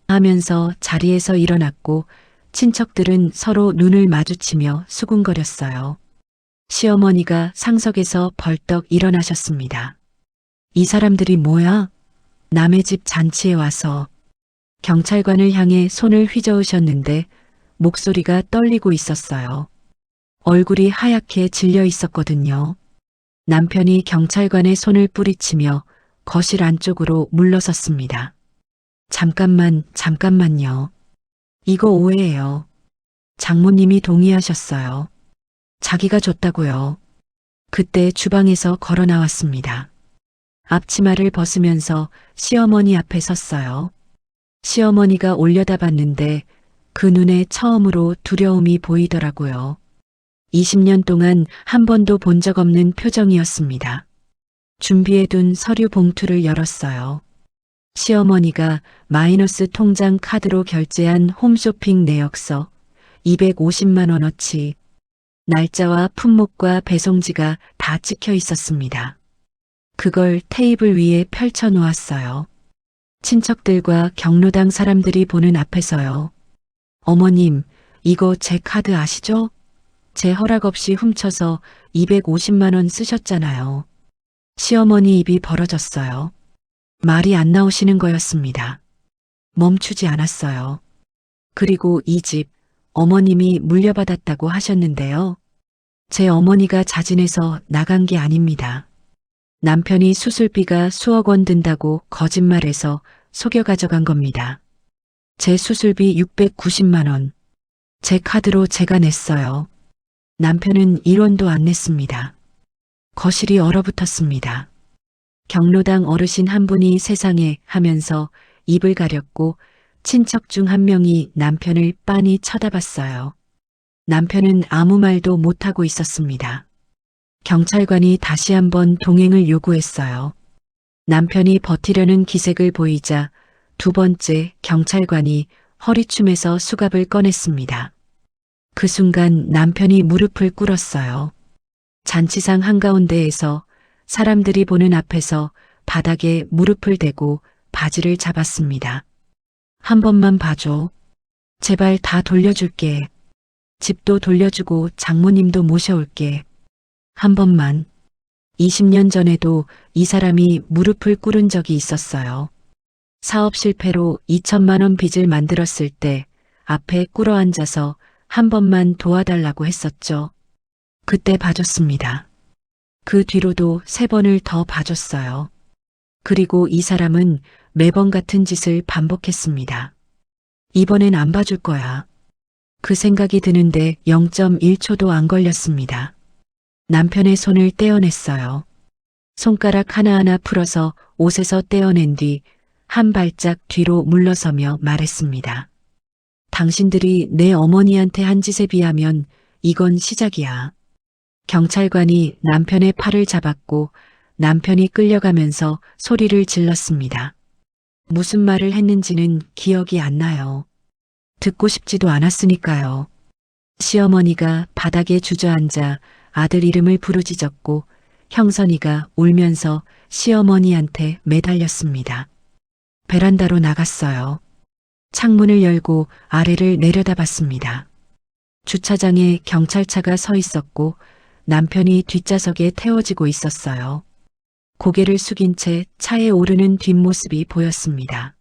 하면서 자리에서 일어났고 친척들은 서로 눈을 마주치며 수군거렸어요. 시어머니가 상석에서 벌떡 일어나셨습니다. 이 사람들이 뭐야? 남의 집 잔치에 와서. 경찰관을 향해 손을 휘저으셨는데 목소리가 떨리고 있었어요. 얼굴이 하얗게 질려 있었거든요. 남편이 경찰관의 손을 뿌리치며 거실 안쪽으로 물러섰습니다. 잠깐만요. 이거 오해예요. 장모님이 동의하셨어요. 자기가 줬다고요. 그때 주방에서 걸어 나왔습니다. 앞치마를 벗으면서 시어머니 앞에 섰어요. 시어머니가 올려다봤는데 그 눈에 처음으로 두려움이 보이더라고요. 20년 동안 한 번도 본 적 없는 표정이었습니다. 준비해둔 서류 봉투를 열었어요. 시어머니가 마이너스 통장 카드로 결제한 홈쇼핑 내역서 250만 원어치, 날짜와 품목과 배송지가 다 찍혀 있었습니다. 그걸 테이블 위에 펼쳐 놓았어요. 친척들과 경로당 사람들이 보는 앞에서요. 어머님, 이거 제 카드 아시죠? 제 허락 없이 훔쳐서 250만 원 쓰셨잖아요. 시어머니 입이 벌어졌어요. 말이 안 나오시는 거였습니다. 멈추지 않았어요. 그리고 이 집 어머님이 물려받았다고 하셨는데요. 제 어머니가 자진해서 나간 게 아닙니다. 남편이 수술비가 수억 원 든다고 거짓말해서 속여 가져간 겁니다. 제 수술비 690만 원. 제 카드로 제가 냈어요. 남편은 1원도 안 냈습니다. 거실이 얼어붙었습니다. 경로당 어르신 한 분이 세상에 하면서 입을 가렸고 친척 중 한 명이 남편을 빤히 쳐다봤어요. 남편은 아무 말도 못하고 있었습니다. 경찰관이 다시 한번 동행을 요구했어요. 남편이 버티려는 기색을 보이자 두 번째 경찰관이 허리춤에서 수갑을 꺼냈습니다. 그 순간 남편이 무릎을 꿇었어요. 잔치상 한가운데에서 사람들이 보는 앞에서 바닥에 무릎을 대고 바지를 잡았습니다. 한 번만 봐줘. 제발 다 돌려줄게. 집도 돌려주고 장모님도 모셔올게. 한 번만. 20년 전에도 이 사람이 무릎을 꿇은 적이 있었어요. 사업 실패로 2천만 원 빚을 만들었을 때 앞에 꿇어 앉아서 한 번만 도와달라고 했었죠. 그때 봐줬습니다. 그 뒤로도 3번을 더 봐줬어요. 그리고 이 사람은 매번 같은 짓을 반복했습니다. 이번엔 안 봐줄 거야. 그 생각이 드는데 0.1초도 안 걸렸습니다. 남편의 손을 떼어냈어요. 손가락 하나하나 풀어서 옷에서 떼어낸 뒤 한 발짝 뒤로 물러서며 말했습니다. 당신들이 내 어머니한테 한 짓에 비하면 이건 시작이야. 경찰관이 남편의 팔을 잡았고 남편이 끌려가면서 소리를 질렀습니다. 무슨 말을 했는지는 기억이 안 나요. 듣고 싶지도 않았으니까요. 시어머니가 바닥에 주저앉아 아들 이름을 부르짖었고 형선이가 울면서 시어머니한테 매달렸습니다. 베란다로 나갔어요. 창문을 열고 아래를 내려다봤습니다. 주차장에 경찰차가 서 있었고 남편이 뒷좌석에 태워지고 있었어요. 고개를 숙인 채 차에 오르는 뒷모습이 보였습니다.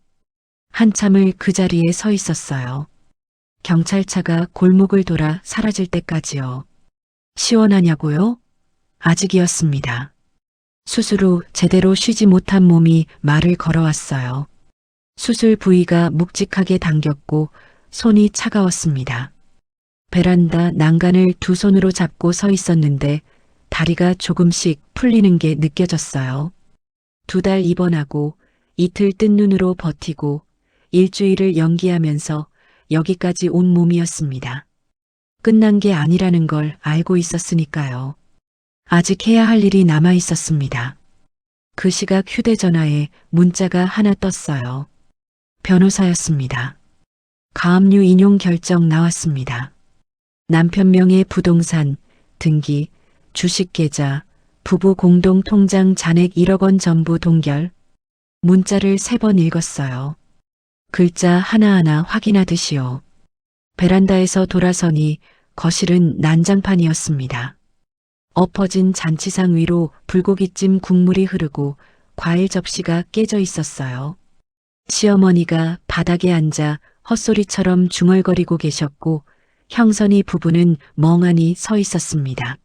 한참을 그 자리에 서 있었어요. 경찰차가 골목을 돌아 사라질 때까지요. 시원하냐고요? 아직이었습니다. 수술 후 제대로 쉬지 못한 몸이 말을 걸어왔어요. 수술 부위가 묵직하게 당겼고 손이 차가웠습니다. 베란다 난간을 두 손으로 잡고 서 있었는데 다리가 조금씩 풀리는 게 느껴졌어요. 2달 입원하고 이틀 뜬 눈으로 버티고 일주일을 연기하면서 여기까지 온 몸이었습니다. 끝난 게 아니라는 걸 알고 있었으니까요. 아직 해야 할 일이 남아 있었습니다. 그 시각 휴대전화에 문자가 하나 떴어요. 변호사였습니다. 가압류 인용 결정 나왔습니다. 남편 명의 부동산, 등기, 주식계좌, 부부 공동 통장 잔액 1억 원 전부 동결. 문자를 3번 읽었어요. 글자 하나하나 확인하듯이요. 베란다에서 돌아서니 거실은 난장판이었습니다. 엎어진 잔치상 위로 불고기찜 국물이 흐르고 과일 접시가 깨져 있었어요. 시어머니가 바닥에 앉아 헛소리처럼 중얼거리고 계셨고 형선이 부부는 멍하니 서 있었습니다.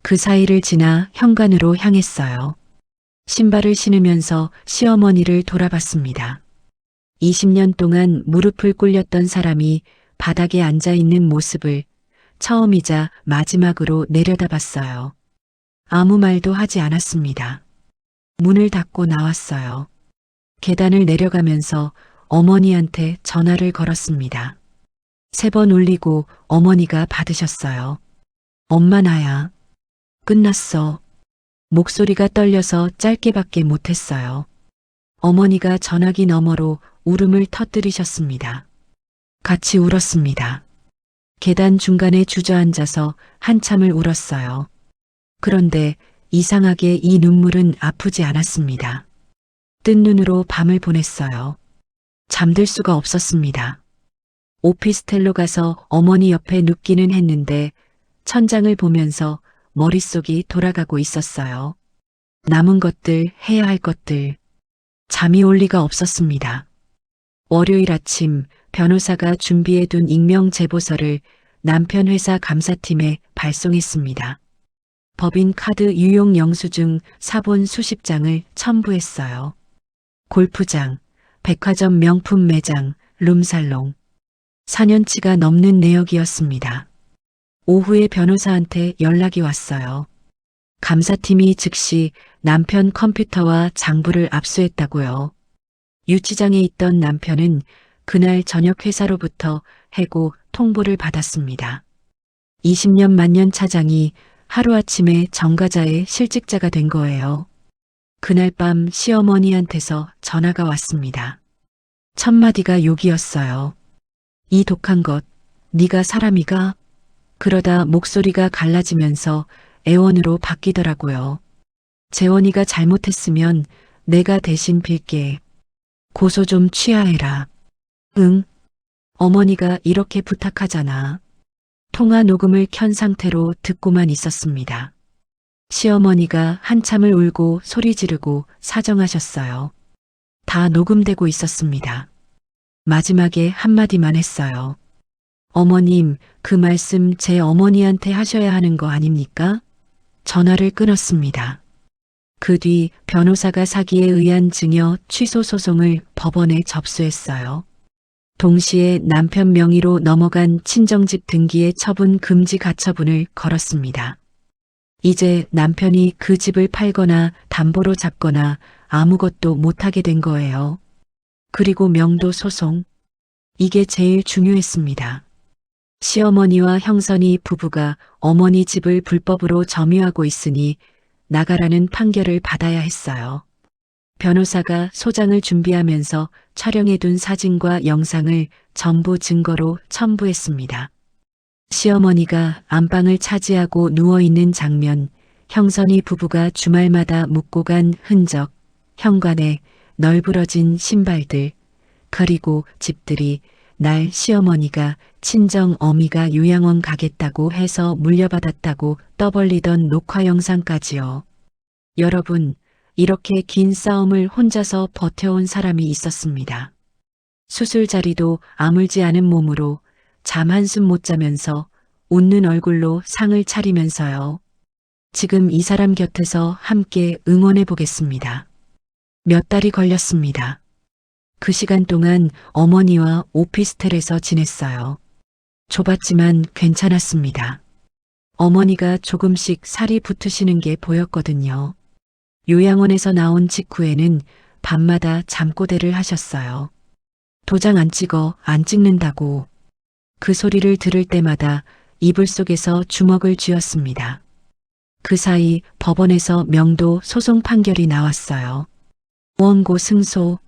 그 사이를 지나 현관으로 향했어요. 신발을 신으면서 시어머니를 돌아봤습니다. 20년 동안 무릎을 꿇렸던 사람이 바닥에 앉아 있는 모습을 처음이자 마지막으로 내려다봤어요. 아무 말도 하지 않았습니다. 문을 닫고 나왔어요. 계단을 내려가면서 어머니한테 전화를 걸었습니다. 3번 울리고 어머니가 받으셨어요. 엄마 나야. 끝났어. 목소리가 떨려서 짧게밖에 못했어요. 어머니가 전화기 너머로 울음을 터뜨리셨습니다. 같이 울었습니다. 계단 중간에 주저앉아서 한참을 울었어요. 그런데 이상하게 이 눈물은 아프지 않았습니다. 뜬 눈으로 밤을 보냈어요. 잠들 수가 없었습니다. 오피스텔로 가서 어머니 옆에 눕기는 했는데 천장을 보면서 머릿속이 돌아가고 있었어요. 남은 것들, 해야 할 것들. 잠이 올 리가 없었습니다. 월요일 아침 변호사가 준비해둔 익명 제보서를 남편 회사 감사팀에 발송했습니다. 법인 카드 유용 영수증 사본 수십 장을 첨부했어요. 골프장, 백화점 명품 매장, 룸살롱. 4년치가 넘는 내역이었습니다. 오후에 변호사한테 연락이 왔어요. 감사팀이 즉시 남편 컴퓨터와 장부를 압수했다고요. 유치장에 있던 남편은 그날 저녁 회사로부터 해고 통보를 받았습니다. 20년 만년 차장이 하루아침에 정가자의 실직자가 된 거예요. 그날 밤 시어머니한테서 전화가 왔습니다. 첫 마디가 욕이었어요. 이 독한 것, 네가 사람이가? 그러다 목소리가 갈라지면서 애원으로 바뀌더라고요. 재원이가 잘못했으면 내가 대신 빌게. 고소 좀 취하해라. 응. 어머니가 이렇게 부탁하잖아. 통화 녹음을 켠 상태로 듣고만 있었습니다. 시어머니가 한참을 울고 소리 지르고 사정하셨어요. 다 녹음되고 있었습니다. 마지막에 한마디만 했어요. 어머님, 그 말씀 제 어머니한테 하셔야 하는 거 아닙니까? 전화를 끊었습니다. 그 뒤 변호사가 사기에 의한 증여 취소 소송을 법원에 접수했어요. 동시에 남편 명의로 넘어간 친정집 등기에 처분 금지 가처분을 걸었습니다. 이제 남편이 그 집을 팔거나 담보로 잡거나 아무것도 못하게 된 거예요. 그리고 명도 소송. 이게 제일 중요했습니다. 시어머니와 형선이 부부가 어머니 집을 불법으로 점유하고 있으니 나가라는 판결을 받아야 했어요. 변호사가 소장을 준비하면서 촬영해둔 사진과 영상을 전부 증거로 첨부했습니다. 시어머니가 안방을 차지하고 누워있는 장면, 형선이 부부가 주말마다 묵고 간 흔적, 현관에 널브러진 신발들, 그리고 집들이 날 시어머니가 친정 어미가 요양원 가겠다고 해서 물려받았다고 떠벌리던 녹화 영상까지요. 여러분, 이렇게 긴 싸움을 혼자서 버텨온 사람이 있었습니다. 수술 자리도 아물지 않은 몸으로 잠 한숨 못 자면서 웃는 얼굴로 상을 차리면서요. 지금 이 사람 곁에서 함께 응원해 보겠습니다. 몇 달이 걸렸습니다. 그 시간 동안 어머니와 오피스텔에서 지냈어요. 좁았지만 괜찮았습니다. 어머니가 조금씩 살이 붙으시는 게 보였거든요. 요양원에서 나온 직후에는 밤마다 잠꼬대를 하셨어요. 도장 안 찍어, 안 찍는다고. 그 소리를 들을 때마다 이불 속에서 주먹을 쥐었습니다. 그 사이 법원에서 명도 소송 판결이 나왔어요. 원고 승소.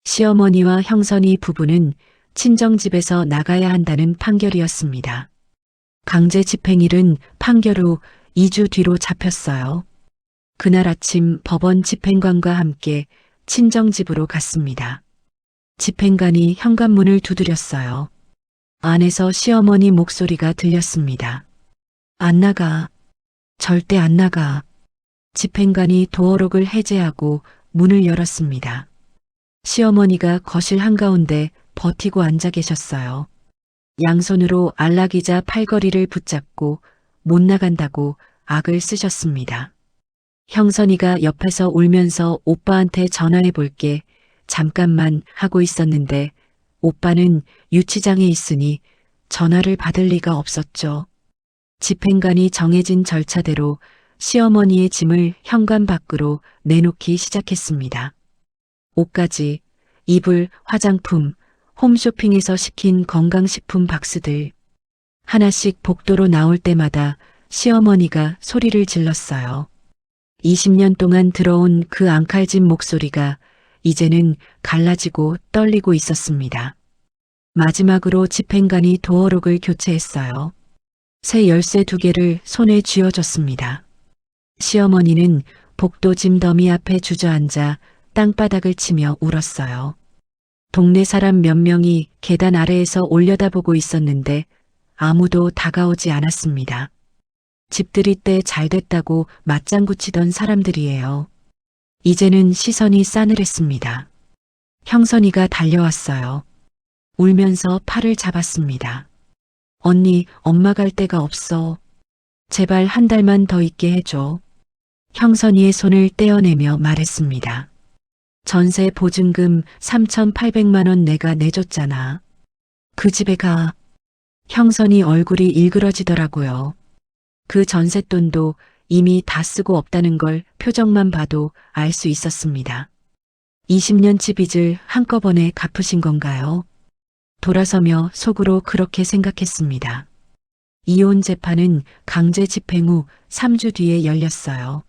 시어머니와 형선이 부부는 친정집에서 나가야 한다는 판결이었습니다. 강제 집행일은 판결 후 2주 뒤로 잡혔어요. 그날 아침 법원 집행관과 함께 친정집으로 갔습니다. 집행관이 현관문을 두드렸어요. 안에서 시어머니 목소리가 들렸습니다. 안 나가. 절대 안 나가. 집행관이 도어록을 해제하고 문을 열었습니다. 시어머니가 거실 한가운데 버티고 앉아 계셨어요. 양손으로 안락의자 팔걸이를 붙잡고 못 나간다고 악을 쓰셨습니다. 형선이가 옆에서 울면서 오빠한테 전화해 볼게 잠깐만 하고 있었는데 오빠는 유치장에 있으니 전화를 받을 리가 없었죠. 집행관이 정해진 절차대로 시어머니의 짐을 현관 밖으로 내놓기 시작했습니다. 옷가지, 이불, 화장품, 홈쇼핑에서 시킨 건강식품 박스들. 하나씩 복도로 나올 때마다 시어머니가 소리를 질렀어요. 20년 동안 들어온 그 앙칼진 목소리가 이제는 갈라지고 떨리고 있었습니다. 마지막으로 집행관이 도어록을 교체했어요. 새 열쇠 2개를 손에 쥐어줬습니다. 시어머니는 복도 짐 더미 앞에 주저앉아 땅바닥을 치며 울었어요. 동네 사람 몇 명이 계단 아래에서 올려다보고 있었는데 아무도 다가오지 않았습니다. 집들이 때 잘됐다고 맞장구 치던 사람들이에요. 이제는 시선이 싸늘했습니다. 형선이가 달려왔어요. 울면서 팔을 잡았습니다. 언니, 엄마 갈 데가 없어. 제발 한 달만 더 있게 해줘. 형선이의 손을 떼어내며 말했습니다. 전세 보증금 3,800만 원 내가 내줬잖아. 그 집에 가. 형선이 얼굴이 일그러지더라고요. 그 전셋돈도 이미 다 쓰고 없다는 걸 표정만 봐도 알 수 있었습니다. 20년치 빚을 한꺼번에 갚으신 건가요? 돌아서며 속으로 그렇게 생각했습니다. 이혼 재판은 강제 집행 후 3주 뒤에 열렸어요.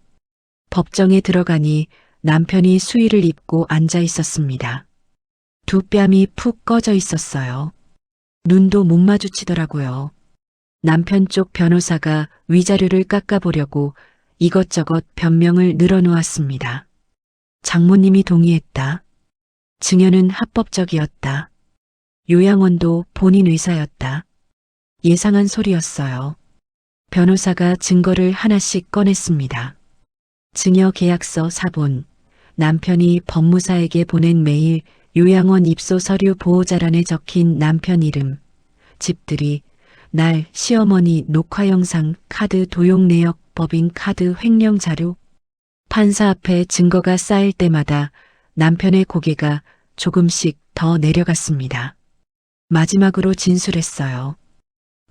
법정에 들어가니 남편이 수의를 입고 앉아 있었습니다. 두 뺨이 푹 꺼져 있었어요. 눈도 못 마주치더라고요. 남편 쪽 변호사가 위자료를 깎아보려고 이것저것 변명을 늘어놓았습니다. 장모님이 동의했다. 증여는 합법적이었다. 요양원도 본인 의사였다. 예상한 소리였어요. 변호사가 증거를 하나씩 꺼냈습니다. 증여 계약서 사본, 남편이 법무사에게 보낸 메일, 요양원 입소 서류 보호자란에 적힌 남편 이름, 집들이, 날, 시어머니 녹화 영상, 카드 도용 내역, 법인 카드 횡령 자료. 판사 앞에 증거가 쌓일 때마다 남편의 고개가 조금씩 더 내려갔습니다. 마지막으로 진술했어요.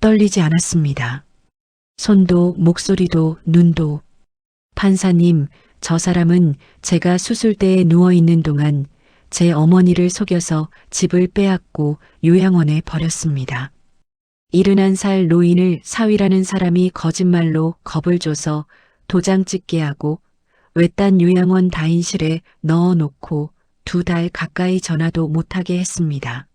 떨리지 않았습니다. 손도 목소리도 눈도. 판사님, 저 사람은 제가 수술대에 누워있는 동안 제 어머니를 속여서 집을 빼앗고 요양원에 버렸습니다. 71살 노인을 사위라는 사람이 거짓말로 겁을 줘서 도장 찍게 하고 외딴 요양원 다인실에 넣어놓고 2달 가까이 전화도 못하게 했습니다.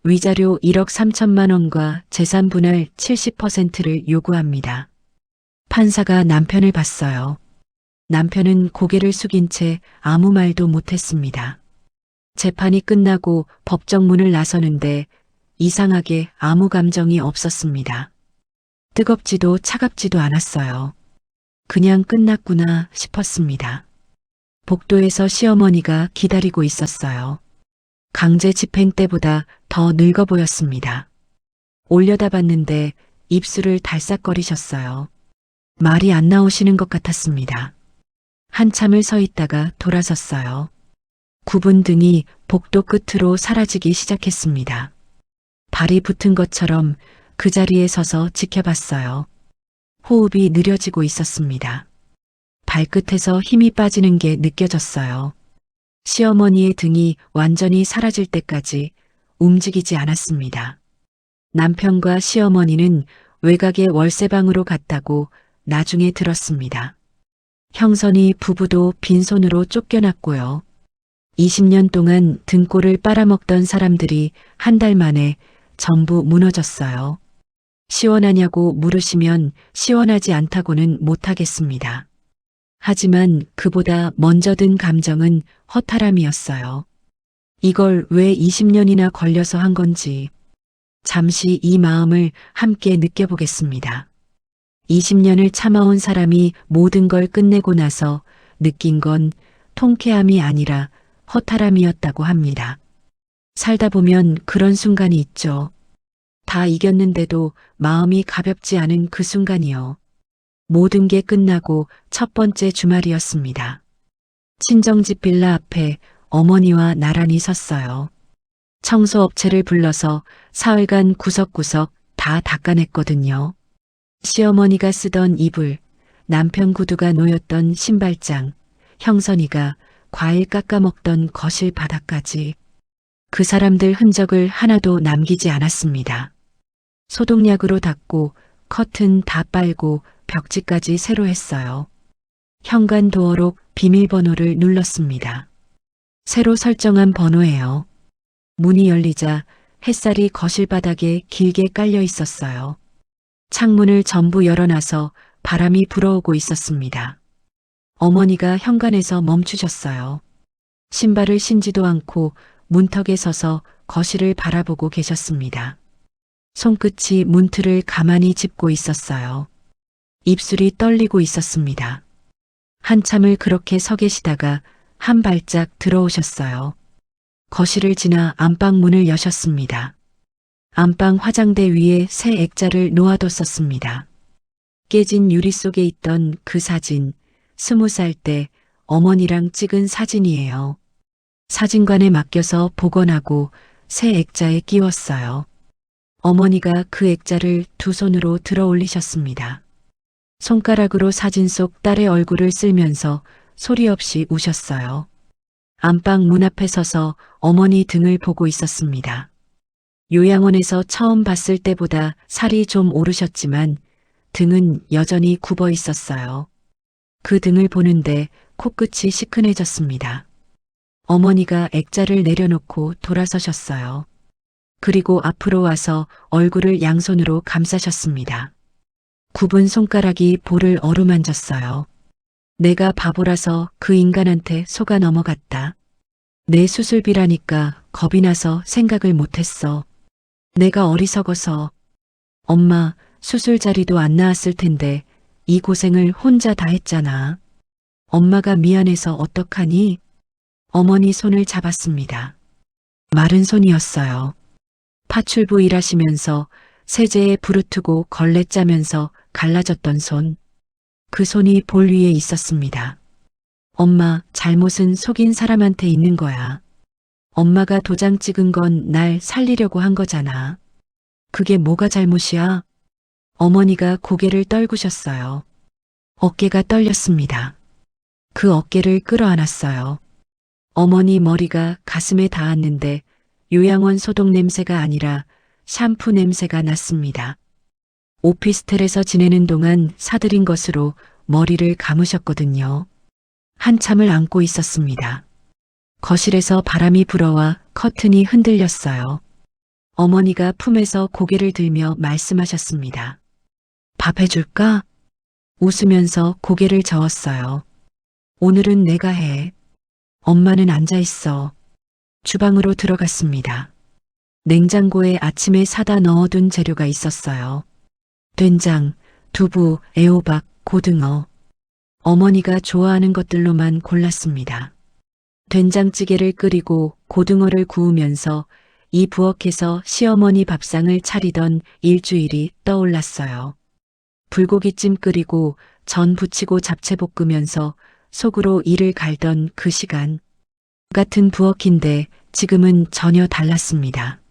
위자료 1억 3천만 원과 재산 분할 70%를 요구합니다. 판사가 남편을 봤어요. 남편은 고개를 숙인 채 아무 말도 못했습니다. 재판이 끝나고 법정 문을 나서는데 이상하게 아무 감정이 없었습니다. 뜨겁지도 차갑지도 않았어요. 그냥 끝났구나 싶었습니다. 복도에서 시어머니가 기다리고 있었어요. 강제 집행 때보다 더 늙어 보였습니다. 올려다봤는데 입술을 달싹거리셨어요. 말이 안 나오시는 것 같았습니다. 한참을 서 있다가 돌아섰어요. 굽은 등이 복도 끝으로 사라지기 시작했습니다. 발이 붙은 것처럼 그 자리에 서서 지켜봤어요. 호흡이 느려지고 있었습니다. 발끝에서 힘이 빠지는 게 느껴졌어요. 시어머니의 등이 완전히 사라질 때까지 움직이지 않았습니다. 남편과 시어머니는 외곽의 월세방으로 갔다고 나중에 들었습니다. 형선이 부부도 빈손으로 쫓겨났고요. 20년 동안 등골을 빨아먹던 사람들이 한 달 만에 전부 무너졌어요. 시원하냐고 물으시면 시원하지 않다고는 못하겠습니다. 하지만 그보다 먼저 든 감정은 허탈함이었어요. 이걸 왜 20년이나 걸려서 한 건지 잠시 이 마음을 함께 느껴보겠습니다. 20년을 참아온 사람이 모든 걸 끝내고 나서 느낀 건 통쾌함이 아니라 허탈함이었다고 합니다. 살다 보면 그런 순간이 있죠. 다 이겼는데도 마음이 가볍지 않은 그 순간이요. 모든 게 끝나고 첫 번째 주말이었습니다. 친정집 빌라 앞에 어머니와 나란히 섰어요. 청소업체를 불러서 사흘간 구석구석 다 닦아냈거든요. 시어머니가 쓰던 이불, 남편 구두가 놓였던 신발장, 형선이가 과일 깎아먹던 거실 바닥까지 그 사람들 흔적을 하나도 남기지 않았습니다. 소독약으로 닦고 커튼 다 빨고 벽지까지 새로 했어요. 현관 도어록 비밀번호를 눌렀습니다. 새로 설정한 번호예요. 문이 열리자 햇살이 거실 바닥에 길게 깔려 있었어요. 창문을 전부 열어놔서 바람이 불어오고 있었습니다. 어머니가 현관에서 멈추셨어요. 신발을 신지도 않고 문턱에 서서 거실을 바라보고 계셨습니다. 손끝이 문틀을 가만히 짚고 있었어요. 입술이 떨리고 있었습니다. 한참을 그렇게 서 계시다가 한 발짝 들어오셨어요. 거실을 지나 안방 문을 여셨습니다. 안방 화장대 위에 새 액자를 놓아뒀었습니다. 깨진 유리 속에 있던 그 사진, 20살 때 어머니랑 찍은 사진이에요. 사진관에 맡겨서 복원하고 새 액자에 끼웠어요. 어머니가 그 액자를 두 손으로 들어 올리셨습니다. 손가락으로 사진 속 딸의 얼굴을 쓸면서 소리 없이 우셨어요. 안방 문 앞에 서서 어머니 등을 보고 있었습니다. 요양원에서 처음 봤을 때보다 살이 좀 오르셨지만 등은 여전히 굽어 있었어요. 그 등을 보는데 코끝이 시큰해졌습니다. 어머니가 액자를 내려놓고 돌아서셨어요. 그리고 앞으로 와서 얼굴을 양손으로 감싸셨습니다. 굽은 손가락이 볼을 어루만졌어요. 내가 바보라서 그 인간한테 속아 넘어갔다. 내 수술비라니까 겁이 나서 생각을 못했어. 내가 어리석어서. 엄마, 수술 자리도 안 나왔을 텐데 이 고생을 혼자 다 했잖아. 엄마가 미안해서 어떡하니? 어머니 손을 잡았습니다. 마른 손이었어요. 파출부 일하시면서 세제에 부르트고 걸레 짜면서 갈라졌던 손. 그 손이 볼 위에 있었습니다. 엄마, 잘못은 속인 사람한테 있는 거야. 엄마가 도장 찍은 건 날 살리려고 한 거잖아. 그게 뭐가 잘못이야? 어머니가 고개를 떨구셨어요. 어깨가 떨렸습니다. 그 어깨를 끌어안았어요. 어머니 머리가 가슴에 닿았는데 요양원 소독 냄새가 아니라 샴푸 냄새가 났습니다. 오피스텔에서 지내는 동안 사들인 것으로 머리를 감으셨거든요. 한참을 안고 있었습니다. 거실에서 바람이 불어와 커튼이 흔들렸어요. 어머니가 품에서 고개를 들며 말씀하셨습니다. 밥 해줄까? 웃으면서 고개를 저었어요. 오늘은 내가 해. 엄마는 앉아 있어. 주방으로 들어갔습니다. 냉장고에 아침에 사다 넣어둔 재료가 있었어요. 된장, 두부, 애호박, 고등어. 어머니가 좋아하는 것들로만 골랐습니다. 된장찌개를 끓이고 고등어를 구우면서 이 부엌에서 시어머니 밥상을 차리던 일주일이 떠올랐어요. 불고기찜 끓이고 전 부치고 잡채 볶으면서 속으로 이를 갈던 그 시간. 같은 부엌인데 지금은 전혀 달랐습니다.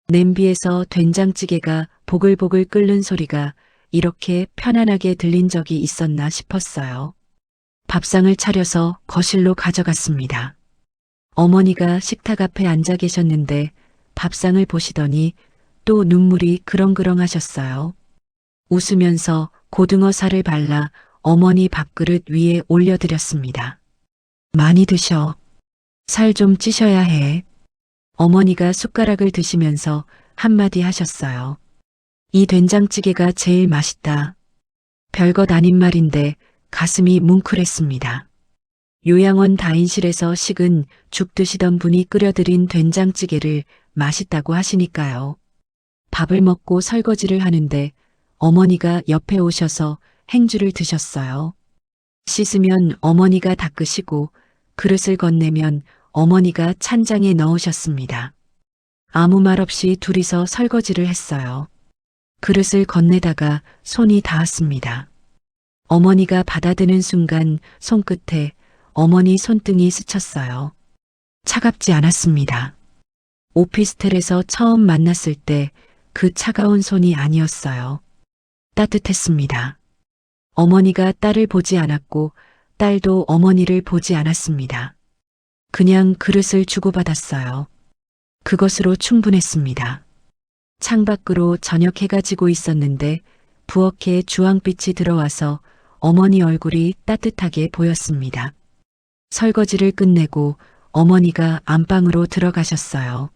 냄비에서 된장찌개가 보글보글 끓는 소리가 이렇게 편안하게 들린 적이 있었나 싶었어요. 밥상을 차려서 거실로 가져갔습니다. 어머니가 식탁 앞에 앉아 계셨는데 밥상을 보시더니 또 눈물이 그렁그렁 하셨어요. 웃으면서 고등어 살을 발라 어머니 밥그릇 위에 올려드렸습니다. 많이 드셔. 살 좀 찌셔야 해. 어머니가 숟가락을 드시면서 한마디 하셨어요. 이 된장찌개가 제일 맛있다. 별것 아닌 말인데 가슴이 뭉클했습니다. 요양원 다인실에서 식은 죽 드시던 분이 끓여드린 된장찌개를 맛있다고 하시니까요. 밥을 먹고 설거지를 하는데 어머니가 옆에 오셔서 행주를 드셨어요. 씻으면 어머니가 닦으시고 그릇을 건네면 어머니가 찬장에 넣으셨습니다. 아무 말 없이 둘이서 설거지를 했어요. 그릇을 건네다가 손이 닿았습니다. 어머니가 받아드는 순간 손끝에 어머니 손등이 스쳤어요. 차갑지 않았습니다. 오피스텔에서 처음 만났을 때 그 차가운 손이 아니었어요. 따뜻했습니다. 어머니가 딸을 보지 않았고 딸도 어머니를 보지 않았습니다. 그냥 그릇을 주고받았어요. 그것으로 충분했습니다. 창밖으로 저녁 해가 지고 있었는데 부엌에 주황빛이 들어와서 어머니 얼굴이 따뜻하게 보였습니다. 설거지를 끝내고 어머니가 안방으로 들어가셨어요.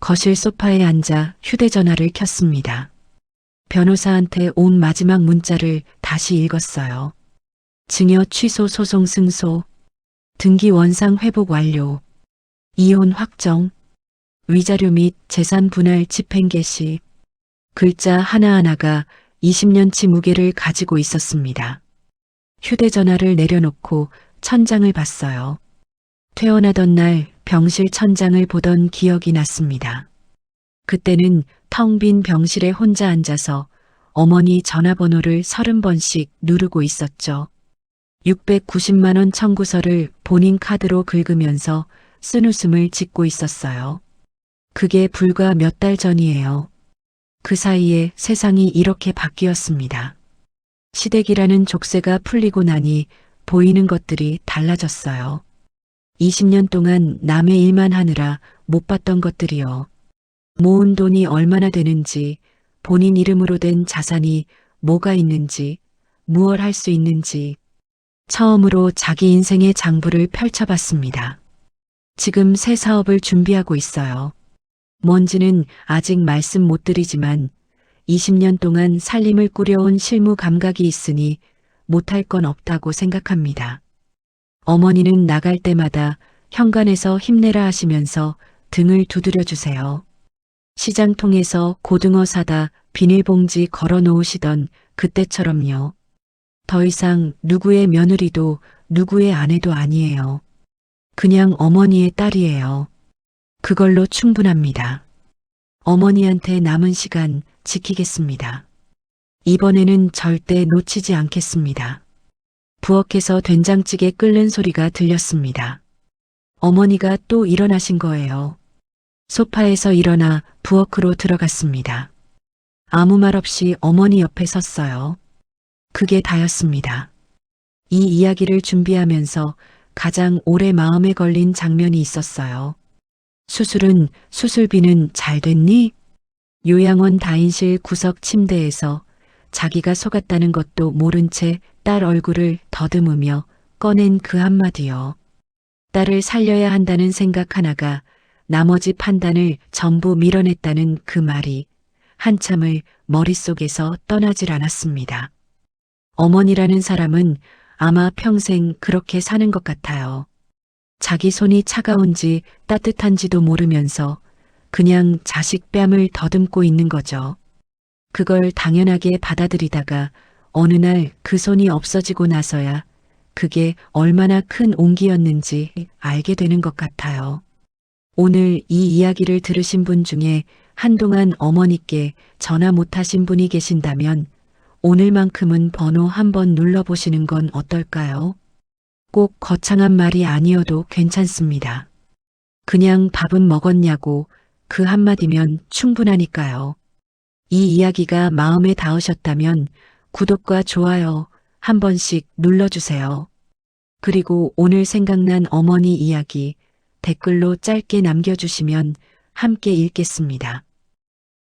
거실 소파에 앉아 휴대전화를 켰습니다. 변호사한테 온 마지막 문자를 다시 읽었어요. 증여 취소 소송 승소, 등기 원상 회복 완료, 이혼 확정, 위자료 및 재산 분할 집행 개시. 글자 하나하나가 20년치 무게를 가지고 있었습니다. 휴대전화를 내려놓고 천장을 봤어요. 퇴원하던 날 병실 천장을 보던 기억이 났습니다. 그때는 텅 빈 병실에 혼자 앉아서 어머니 전화번호를 30번씩 누르고 있었죠. 690만 원 청구서를 본인 카드로 긁으면서 쓴웃음을 짓고 있었어요. 그게 불과 몇 달 전이에요. 그 사이에 세상이 이렇게 바뀌었습니다. 시댁이라는 족쇄가 풀리고 나니 보이는 것들이 달라졌어요. 20년 동안 남의 일만 하느라 못 봤던 것들이요. 모은 돈이 얼마나 되는지, 본인 이름으로 된 자산이 뭐가 있는지, 무얼 할 수 있는지, 처음으로 자기 인생의 장부를 펼쳐봤습니다. 지금 새 사업을 준비하고 있어요. 뭔지는 아직 말씀 못 드리지만 20년 동안 살림을 꾸려온 실무 감각이 있으니 못할 건 없다고 생각합니다. 어머니는 나갈 때마다 현관에서 힘내라 하시면서 등을 두드려 주세요. 시장 통해서 고등어 사다 비닐봉지 걸어 놓으시던 그때처럼요. 더 이상 누구의 며느리도 누구의 아내도 아니에요. 그냥 어머니의 딸이에요. 그걸로 충분합니다. 어머니한테 남은 시간 지키겠습니다. 이번에는 절대 놓치지 않겠습니다. 부엌에서 된장찌개 끓는 소리가 들렸습니다. 어머니가 또 일어나신 거예요. 소파에서 일어나 부엌으로 들어갔습니다. 아무 말 없이 어머니 옆에 섰어요. 그게 다였습니다. 이 이야기를 준비하면서 가장 오래 마음에 걸린 장면이 있었어요. 수술비는 잘 됐니? 요양원 다인실 구석 침대에서 자기가 속았다는 것도 모른 채 딸 얼굴을 더듬으며 꺼낸 그 한마디요. 딸을 살려야 한다는 생각 하나가 나머지 판단을 전부 밀어냈다는 그 말이 한참을 머릿속에서 떠나질 않았습니다. 어머니라는 사람은 아마 평생 그렇게 사는 것 같아요. 자기 손이 차가운지 따뜻한지도 모르면서 그냥 자식 뺨을 더듬고 있는 거죠. 그걸 당연하게 받아들이다가 어느 날 그 손이 없어지고 나서야 그게 얼마나 큰 온기였는지 알게 되는 것 같아요. 오늘 이 이야기를 들으신 분 중에 한동안 어머니께 전화 못하신 분이 계신다면 오늘만큼은 번호 한번 눌러보시는 건 어떨까요? 꼭 거창한 말이 아니어도 괜찮습니다. 그냥 밥은 먹었냐고 그 한마디면 충분하니까요. 이 이야기가 마음에 닿으셨다면 구독과 좋아요 한 번씩 눌러주세요. 그리고 오늘 생각난 어머니 이야기 댓글로 짧게 남겨주시면 함께 읽겠습니다.